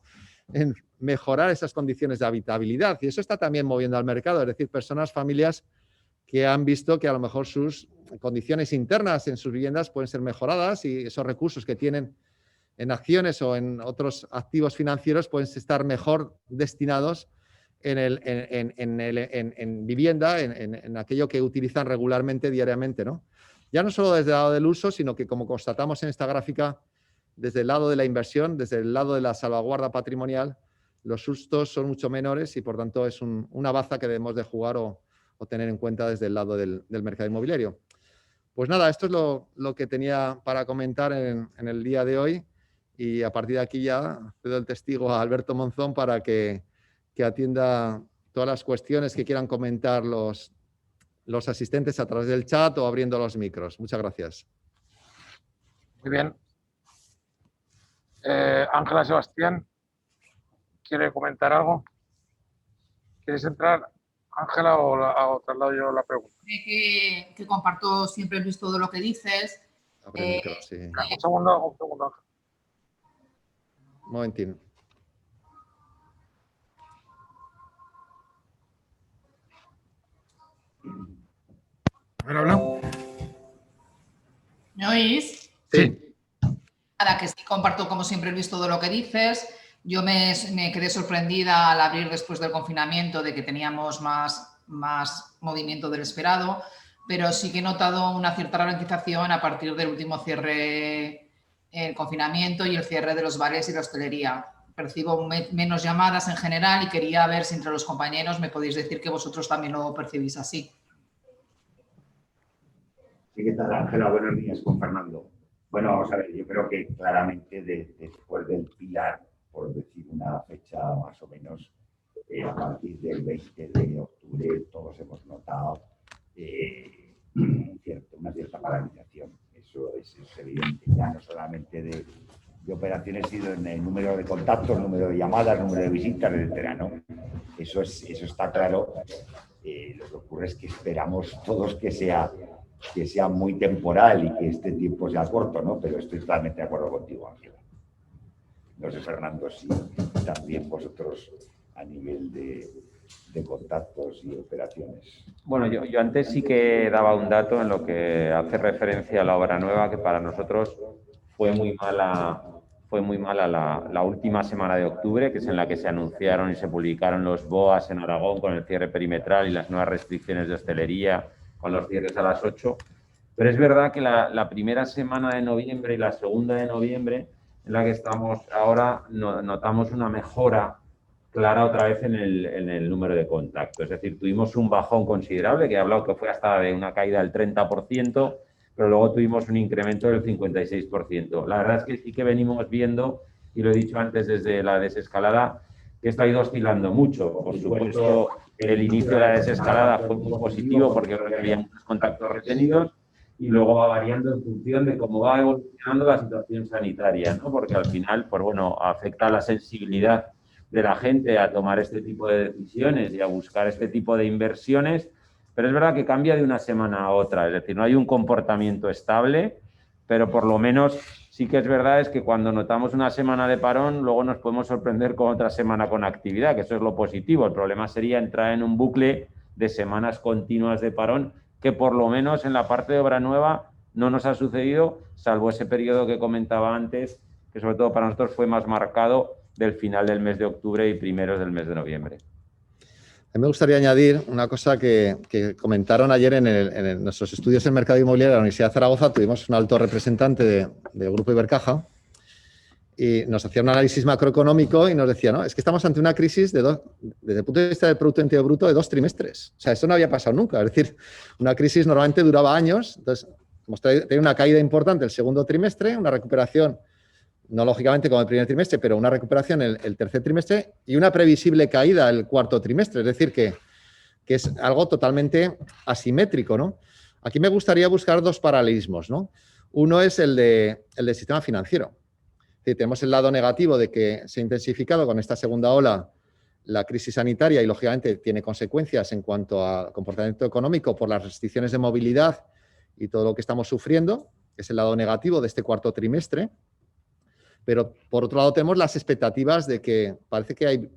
en mejorar esas condiciones de habitabilidad. Y eso está también moviendo al mercado, es decir, personas, familias que han visto que a lo mejor sus condiciones internas en sus viviendas pueden ser mejoradas y esos recursos que tienen en acciones o en otros activos financieros pueden estar mejor destinados en vivienda, en aquello que utilizan regularmente, diariamente, ¿no? Ya no solo desde el lado del uso, sino que, como constatamos en esta gráfica, desde el lado de la inversión, desde el lado de la salvaguarda patrimonial, los sustos son mucho menores y, por tanto, es una baza que debemos de jugar o tener en cuenta desde el lado del mercado inmobiliario. Pues nada, esto es lo que tenía para comentar en el día de hoy y a partir de aquí ya cedo el testigo a Alberto Monzón para que atienda todas las cuestiones que quieran comentar los asistentes a través del chat o abriendo los micros. Muchas gracias. Muy bien. Ángela Sebastián, ¿quiere comentar algo? ¿Quieres entrar, Ángela, o traslado yo la pregunta? Que comparto siempre, Luis, todo lo que dices. Abre el micro, sí. Un segundo. Un momentín. A ver, habla. ¿Me oís? Sí. Nada, que sí comparto como siempre Luis todo lo que dices. Yo me quedé sorprendida al abrir después del confinamiento de que teníamos más movimiento del esperado, pero sí que he notado una cierta ralentización a partir del último cierre, el confinamiento y el cierre de los bares y la hostelería. Percibo menos llamadas en general y quería ver si entre los compañeros me podéis decir que vosotros también lo percibís así. Sí, ¿qué tal, Ángela? Buenos días, con Fernando. Bueno, vamos a ver, yo creo que claramente después del Pilar, por decir una fecha más o menos, a partir del 20 de octubre todos hemos notado una cierta paralización. Eso es evidente, ya no solamente de operaciones, sino en el número de contactos, número de llamadas, número de visitas, etcétera, ¿no? Eso está claro. Lo que ocurre es que esperamos todos que sea muy temporal y que este tiempo sea corto, ¿no? Pero estoy totalmente de acuerdo contigo, Ángela. No sé, Fernando, si también vosotros a nivel de contactos y operaciones. Bueno, yo antes sí que daba un dato en lo que hace referencia a la obra nueva, que para nosotros fue muy mala la última semana de octubre, que es en la que se anunciaron y se publicaron los BOAs en Aragón con el cierre perimetral y las nuevas restricciones de hostelería con los cierres a las 8. Pero es verdad que la primera semana de noviembre y la segunda de noviembre, en la que estamos ahora, notamos una mejora clara otra vez en el número de contactos. Es decir, tuvimos un bajón considerable, que he hablado que fue hasta de una caída del 30%, pero luego tuvimos un incremento del 56%. La verdad es que sí que venimos viendo, y lo he dicho antes desde la desescalada, que esto ha ido oscilando mucho. Por supuesto, el inicio de la desescalada fue muy positivo porque había muchos contactos retenidos y luego va variando en función de cómo va evolucionando la situación sanitaria, ¿no? Porque al final, pues bueno, afecta a la sensibilidad de la gente a tomar este tipo de decisiones y a buscar este tipo de inversiones, pero es verdad que cambia de una semana a otra, es decir, no hay un comportamiento estable, pero por lo menos sí que es verdad es que cuando notamos una semana de parón, luego nos podemos sorprender con otra semana con actividad, que eso es lo positivo. El problema sería entrar en un bucle de semanas continuas de parón, que por lo menos en la parte de obra nueva no nos ha sucedido, salvo ese periodo que comentaba antes, que sobre todo para nosotros fue más marcado del final del mes de octubre y primeros del mes de noviembre. A mí me gustaría añadir una cosa que comentaron ayer en nuestros estudios en mercado inmobiliario de la Universidad de Zaragoza. Tuvimos un alto representante del Grupo Ibercaja y nos hacía un análisis macroeconómico y nos decía, no, es que estamos ante una crisis desde el punto de vista del Producto Interior Bruto de 2 trimestres. O sea, esto no había pasado nunca. Es decir, una crisis normalmente duraba años. Entonces, hemos tenido una caída importante el segundo trimestre, una recuperación, no lógicamente como el primer trimestre, pero una recuperación el tercer trimestre y una previsible caída el cuarto trimestre. Es decir, que es algo totalmente asimétrico, ¿no? Aquí me gustaría buscar 2 paralelismos, ¿no? Uno es el del sistema financiero. Es decir, tenemos el lado negativo de que se ha intensificado con esta segunda ola la crisis sanitaria y, lógicamente, tiene consecuencias en cuanto al comportamiento económico por las restricciones de movilidad y todo lo que estamos sufriendo, que es el lado negativo de este cuarto trimestre. Pero, por otro lado, tenemos las expectativas de que parece que hay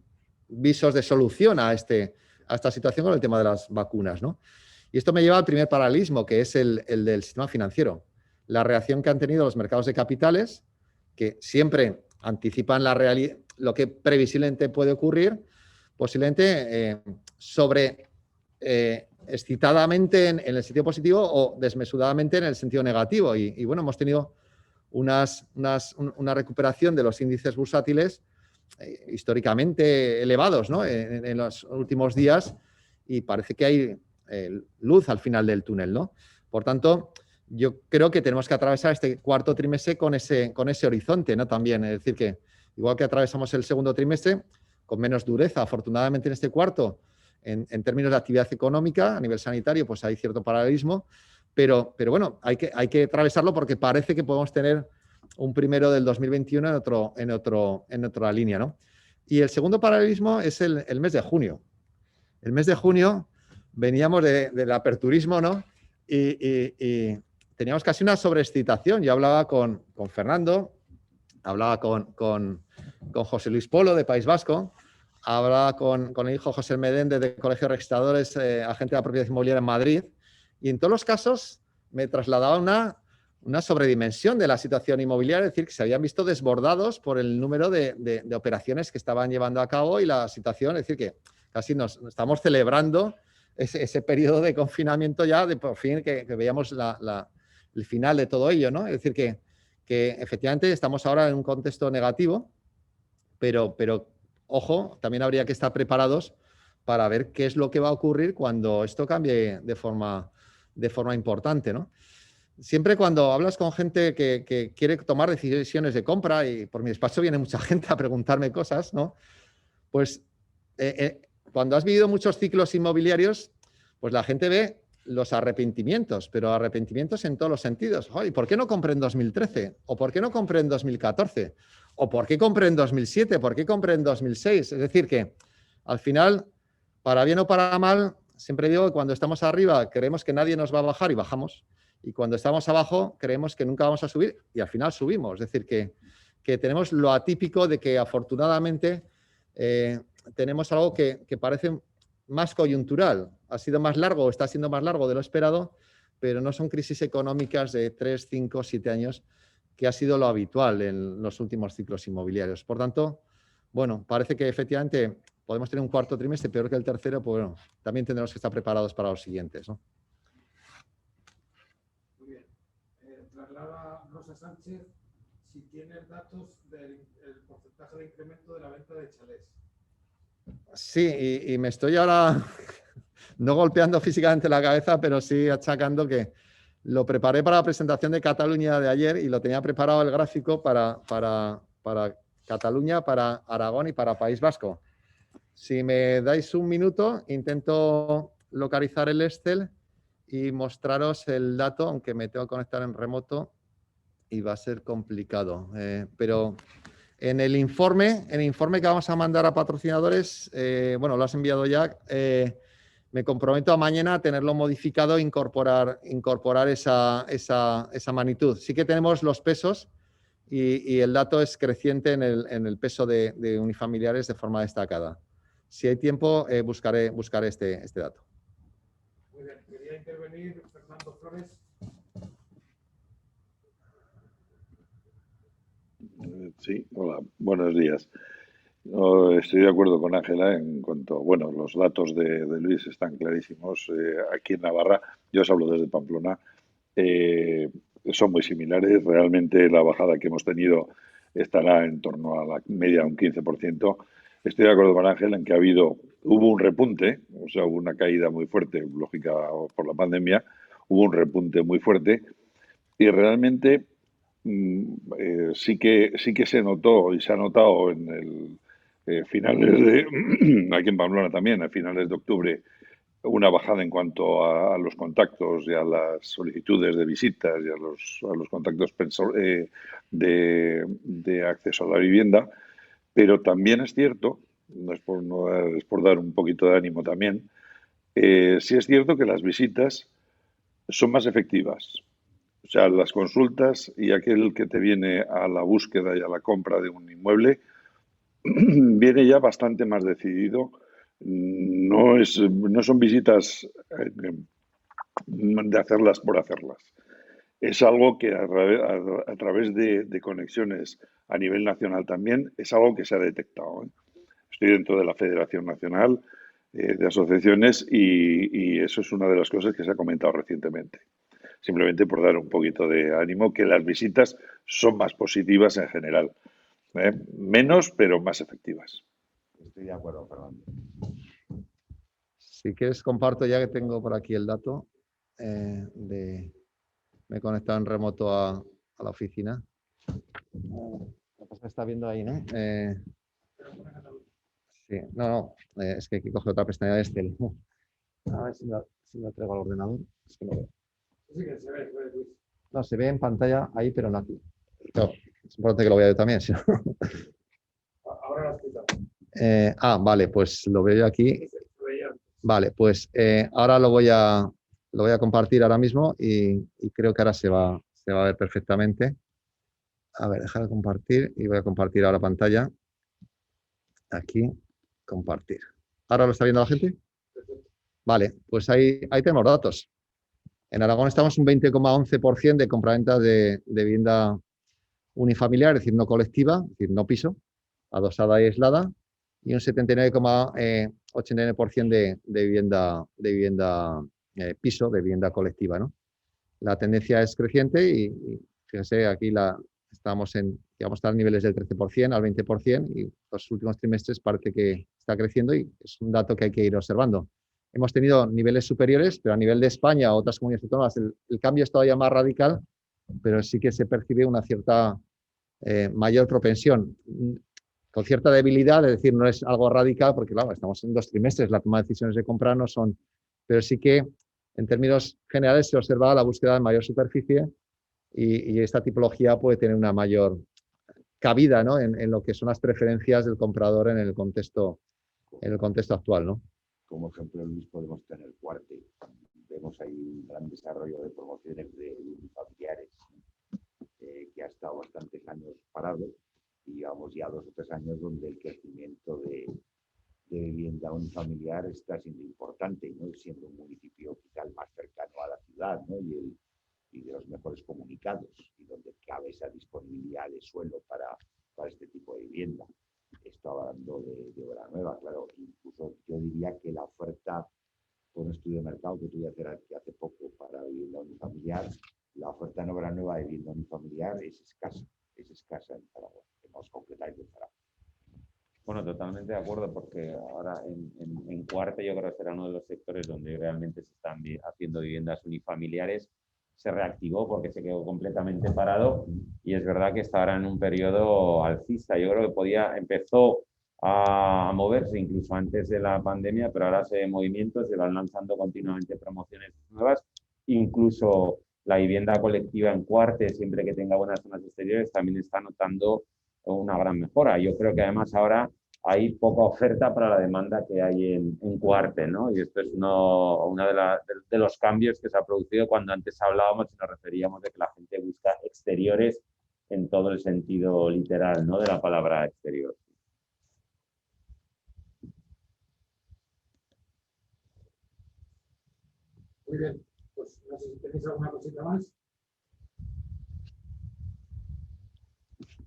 visos de solución a esta situación con el tema de las vacunas, ¿no? Y esto me lleva al primer paralelismo, que es el del sistema financiero. La reacción que han tenido los mercados de capitales, que siempre anticipan lo que previsiblemente puede ocurrir, posiblemente excitadamente en el sentido positivo o desmesuradamente en el sentido negativo. Y bueno, hemos tenido una recuperación de los índices bursátiles históricamente elevados, ¿no? en los últimos días, y parece que hay luz al final del túnel, ¿no? Por tanto, yo creo que tenemos que atravesar este cuarto trimestre con ese horizonte, ¿no? También, es decir, que igual que atravesamos el segundo trimestre, con menos dureza, afortunadamente en este cuarto, en términos de actividad económica, a nivel sanitario, pues hay cierto paralelismo. Pero bueno, hay que atravesarlo porque parece que podemos tener un primero del 2021 en otra línea, ¿no? Y el segundo paralelismo es el mes de junio. El mes de junio veníamos del aperturismo, ¿no? Y teníamos casi una sobreexcitación. Yo hablaba con Fernando, hablaba con José Luis Polo de País Vasco, hablaba con el hijo José Medende de Colegio de Registradores, agente de la propiedad inmobiliaria en Madrid, y en todos los casos me trasladaba una sobredimensión de la situación inmobiliaria, es decir, que se habían visto desbordados por el número de operaciones que estaban llevando a cabo y la situación, es decir, que casi nos estamos celebrando ese periodo de confinamiento ya, de por fin que veíamos el final de todo ello, ¿no? Es decir, que efectivamente estamos ahora en un contexto negativo, pero ojo, también habría que estar preparados para ver qué es lo que va a ocurrir cuando esto cambie de forma importante, ¿no? Siempre cuando hablas con gente que quiere tomar decisiones de compra, y por mi despacho viene mucha gente a preguntarme cosas, ¿no? Pues cuando has vivido muchos ciclos inmobiliarios, pues la gente ve los arrepentimientos, pero arrepentimientos en todos los sentidos. ¿Y por qué no compré en 2013? ¿O por qué no compré en 2014? ¿O por qué compré en 2007? ¿Por qué compré en 2006? Es decir, que al final, para bien o para mal, siempre digo que cuando estamos arriba creemos que nadie nos va a bajar y bajamos. Y cuando estamos abajo creemos que nunca vamos a subir y al final subimos. Es decir, que tenemos lo atípico de que afortunadamente tenemos algo que parece más coyuntural. Ha sido más largo o está siendo más largo de lo esperado, pero no son crisis económicas de 3, 5, 7 años, que ha sido lo habitual en los últimos ciclos inmobiliarios. Por tanto, bueno, parece que efectivamente podemos tener un cuarto trimestre peor que el tercero, pues bueno, también tendremos que estar preparados para los siguientes, ¿no? Muy bien. Traslada Rosa Sánchez si tienes datos del porcentaje de incremento de la venta de chalés. Sí, y me estoy ahora no golpeando físicamente la cabeza, pero sí achacando que lo preparé para la presentación de Cataluña de ayer y lo tenía preparado el gráfico para Cataluña, para Aragón y para País Vasco. Si me dais un minuto, intento localizar el Excel y mostraros el dato, aunque me tengo que conectar en remoto y va a ser complicado. Pero en el informe que vamos a mandar a patrocinadores, bueno, lo has enviado ya, me comprometo a mañana a tenerlo modificado e incorporar esa magnitud. Sí que tenemos los pesos y el dato es creciente en el peso de unifamiliares de forma destacada. Si hay tiempo, buscaré este dato. Muy bien. Quería intervenir Fernando Flores. Sí, hola, buenos días. Estoy de acuerdo con Ángela en cuanto, bueno, los datos de Luis están clarísimos. Aquí en Navarra, yo os hablo desde Pamplona, son muy similares. Realmente la bajada que hemos tenido estará en torno a la media de un 15%. Estoy de acuerdo con Ángela en que hubo un repunte, o sea, hubo una caída muy fuerte, lógica por la pandemia, hubo un repunte muy fuerte y realmente sí que se notó y se ha notado en el finales de aquí en Pamplona también, a finales de octubre, una bajada en cuanto a los contactos y a las solicitudes de visitas y a los contactos de acceso a la vivienda, pero también es cierto, es por dar un poquito de ánimo también, sí es cierto que las visitas son más efectivas. O sea, las consultas y aquel que te viene a la búsqueda y a la compra de un inmueble viene ya bastante más decidido. No son visitas de hacerlas por hacerlas. Es algo que a través de conexiones a nivel nacional también es algo que se ha detectado. Estoy dentro de la Federación Nacional de Asociaciones y eso es una de las cosas que se ha comentado recientemente. Simplemente por dar un poquito de ánimo, que las visitas son más positivas en general. Menos, pero más efectivas. Estoy de acuerdo, Fernando. Si quieres, comparto ya que tengo por aquí el dato. Me he conectado en remoto a la oficina. Lo que se está viendo ahí, ¿no? Sí, no, es que hay que coger otra pestaña de Excel. A ver si lo traigo al ordenador. Es que no veo. Sí, que se ve, Luis. No, se ve en pantalla ahí, pero no aquí. No, es importante que lo vea yo también. Si no. Ahora lo has quitado. Vale, pues lo veo yo aquí. Vale, pues ahora lo voy a Lo voy a compartir ahora mismo y creo que ahora se va a ver perfectamente. A ver, dejar de compartir y voy a compartir ahora pantalla. Aquí, compartir. ¿Ahora lo está viendo la gente? Vale, pues ahí tenemos datos. En Aragón estamos un 20,11% de compraventa de vivienda unifamiliar, es decir, no colectiva, es decir, no piso, adosada y aislada, y un 79,89% de vivienda piso, de vivienda colectiva, ¿no? La tendencia es creciente y fíjense, aquí estamos llegamos a estar a niveles del 13% al 20% y los últimos trimestres parece que está creciendo y es un dato que hay que ir observando. Hemos tenido niveles superiores, pero a nivel de España o otras comunidades autónomas el cambio es todavía más radical, pero sí que se percibe una cierta mayor propensión, con cierta debilidad, es decir, no es algo radical, porque claro, estamos en 2 trimestres, la toma de decisiones de compra no son, pero sí que en términos generales se observa la búsqueda de mayor superficie y esta tipología puede tener una mayor cabida, ¿no? en lo que son las preferencias del comprador en el contexto actual, ¿no? Como ejemplo, Luis, podemos tener Cuarte. Vemos ahí un gran desarrollo de promociones de familiares que ha estado bastantes años parado y llevamos ya 2 o 3 años donde el crecimiento de vivienda unifamiliar está siendo importante, ¿no? Siendo un municipio quizá el más cercano a la ciudad, ¿no? y de los mejores comunicados y donde cabe esa disponibilidad de suelo para este tipo de vivienda. Esto hablando de obra nueva, claro, incluso yo diría que la oferta, por un estudio de mercado que tuve que hacer hace poco para vivienda unifamiliar, la oferta en obra nueva de vivienda unifamiliar es escasa en Zaragoza, tenemos concretar en Zaragoza. Bueno, totalmente de acuerdo, porque ahora en Cuarte yo creo que será uno de los sectores donde realmente se están haciendo viviendas unifamiliares. Se reactivó porque se quedó completamente parado y es verdad que está ahora en un periodo alcista. Yo creo que empezó a moverse incluso antes de la pandemia, pero ahora se ve movimientos, se van lanzando continuamente promociones nuevas, incluso la vivienda colectiva en Cuarte, siempre que tenga buenas zonas exteriores, también está notando una gran mejora. Yo creo que además ahora hay poca oferta para la demanda que hay en Cuarte, ¿no? Y esto es uno de los cambios que se ha producido cuando antes hablábamos y nos referíamos de que la gente busca exteriores en todo el sentido literal, ¿no? De la palabra exterior. Muy bien, pues no sé si tenéis alguna cosita más.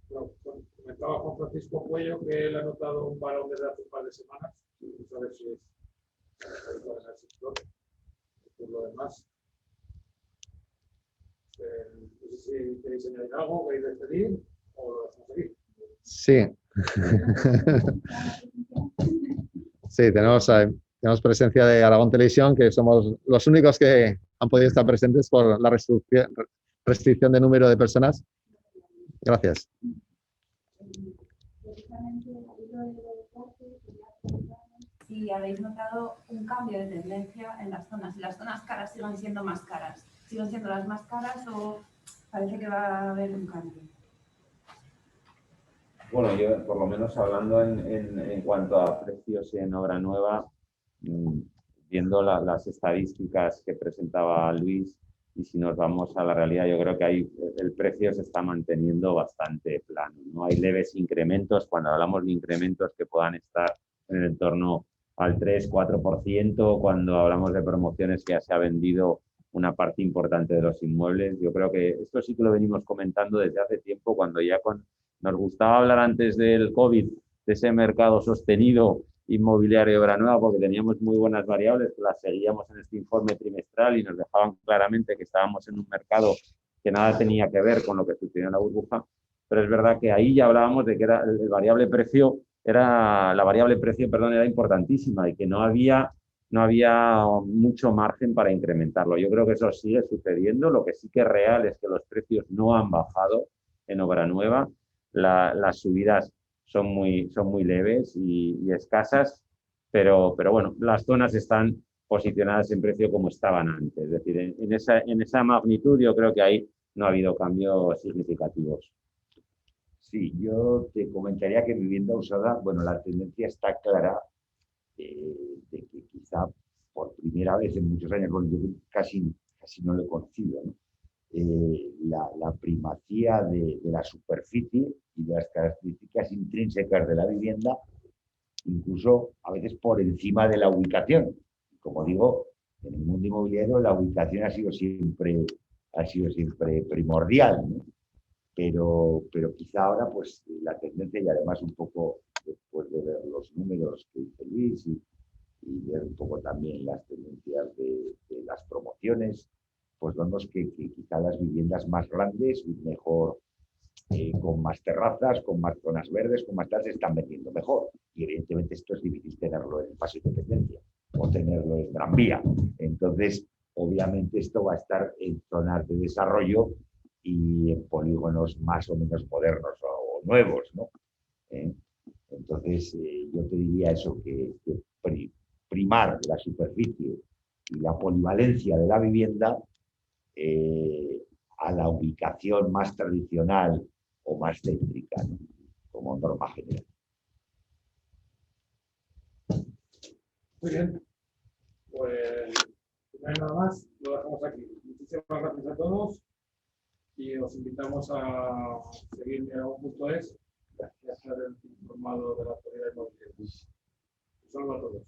Bueno, comentaba Juan Francisco Cuello que él ha notado un balón desde hace un par de semanas. Vamos a ver si es habitual en el sector. Por lo demás, no sé si queréis añadir algo, queréis despedir o lo dejamos aquí. Sí. Sí, tenemos presencia de Aragón Televisión, que somos los únicos que han podido estar presentes por la restricción de número de personas. Gracias. Si habéis notado un cambio de tendencia en las zonas, si las zonas caras siguen siendo más caras, siguen siendo las más caras o parece que va a haber un cambio. Bueno, yo por lo menos hablando en cuanto a precios en obra nueva, viendo las estadísticas que presentaba Luis, y si nos vamos a la realidad, yo creo que ahí el precio se está manteniendo bastante plano, ¿no? Hay leves incrementos, cuando hablamos de incrementos que puedan estar en el entorno al 3-4%, cuando hablamos de promociones que ya se ha vendido una parte importante de los inmuebles. Yo creo que esto sí que lo venimos comentando desde hace tiempo, cuando ya nos gustaba hablar antes del COVID de ese mercado sostenido inmobiliario de obra nueva, porque teníamos muy buenas variables que las seguíamos en este informe trimestral y nos dejaban claramente que estábamos en un mercado que nada tenía que ver con lo que sucedió en la burbuja, pero es verdad que ahí ya hablábamos de que era la variable precio era importantísima y que no había mucho margen para incrementarlo. Yo creo que eso sigue sucediendo. Lo que sí que es real es que los precios no han bajado en obra nueva. Las subidas son muy leves y escasas, pero bueno, las zonas están posicionadas en precio como estaban antes. Es decir, en esa magnitud yo creo que ahí no ha habido cambios significativos. Sí, yo te comentaría que en vivienda usada, bueno, la tendencia está clara de que quizá por primera vez en muchos años, bueno, yo casi no lo he conocido, ¿no? La primacía de la superficie y de las características intrínsecas de la vivienda, incluso a veces por encima de la ubicación. Como digo, en el mundo inmobiliario la ubicación ha sido siempre primordial, ¿no? Pero quizá ahora pues la tendencia, y además un poco después de ver los números que dice Luis y ver un poco también las tendencias de las promociones, pues vemos que quizá las viviendas más grandes, mejor, con más terrazas, con más zonas verdes, con más tal, se están vendiendo mejor. Y evidentemente esto es difícil tenerlo en Paseo Independencia o tenerlo en Gran Vía. Entonces, obviamente esto va a estar en zonas de desarrollo y en polígonos más o menos modernos o nuevos, ¿no? Entonces, yo te diría eso, que primar la superficie y la polivalencia de la vivienda a la ubicación más tradicional o más céntrica, ¿no? Como norma general. Muy bien, pues no hay nada más, lo dejamos aquí. Muchísimas gracias a todos y os invitamos a seguirme a un.es y a estar informado de la actualidad inmobiliaria. Un saludo a todos.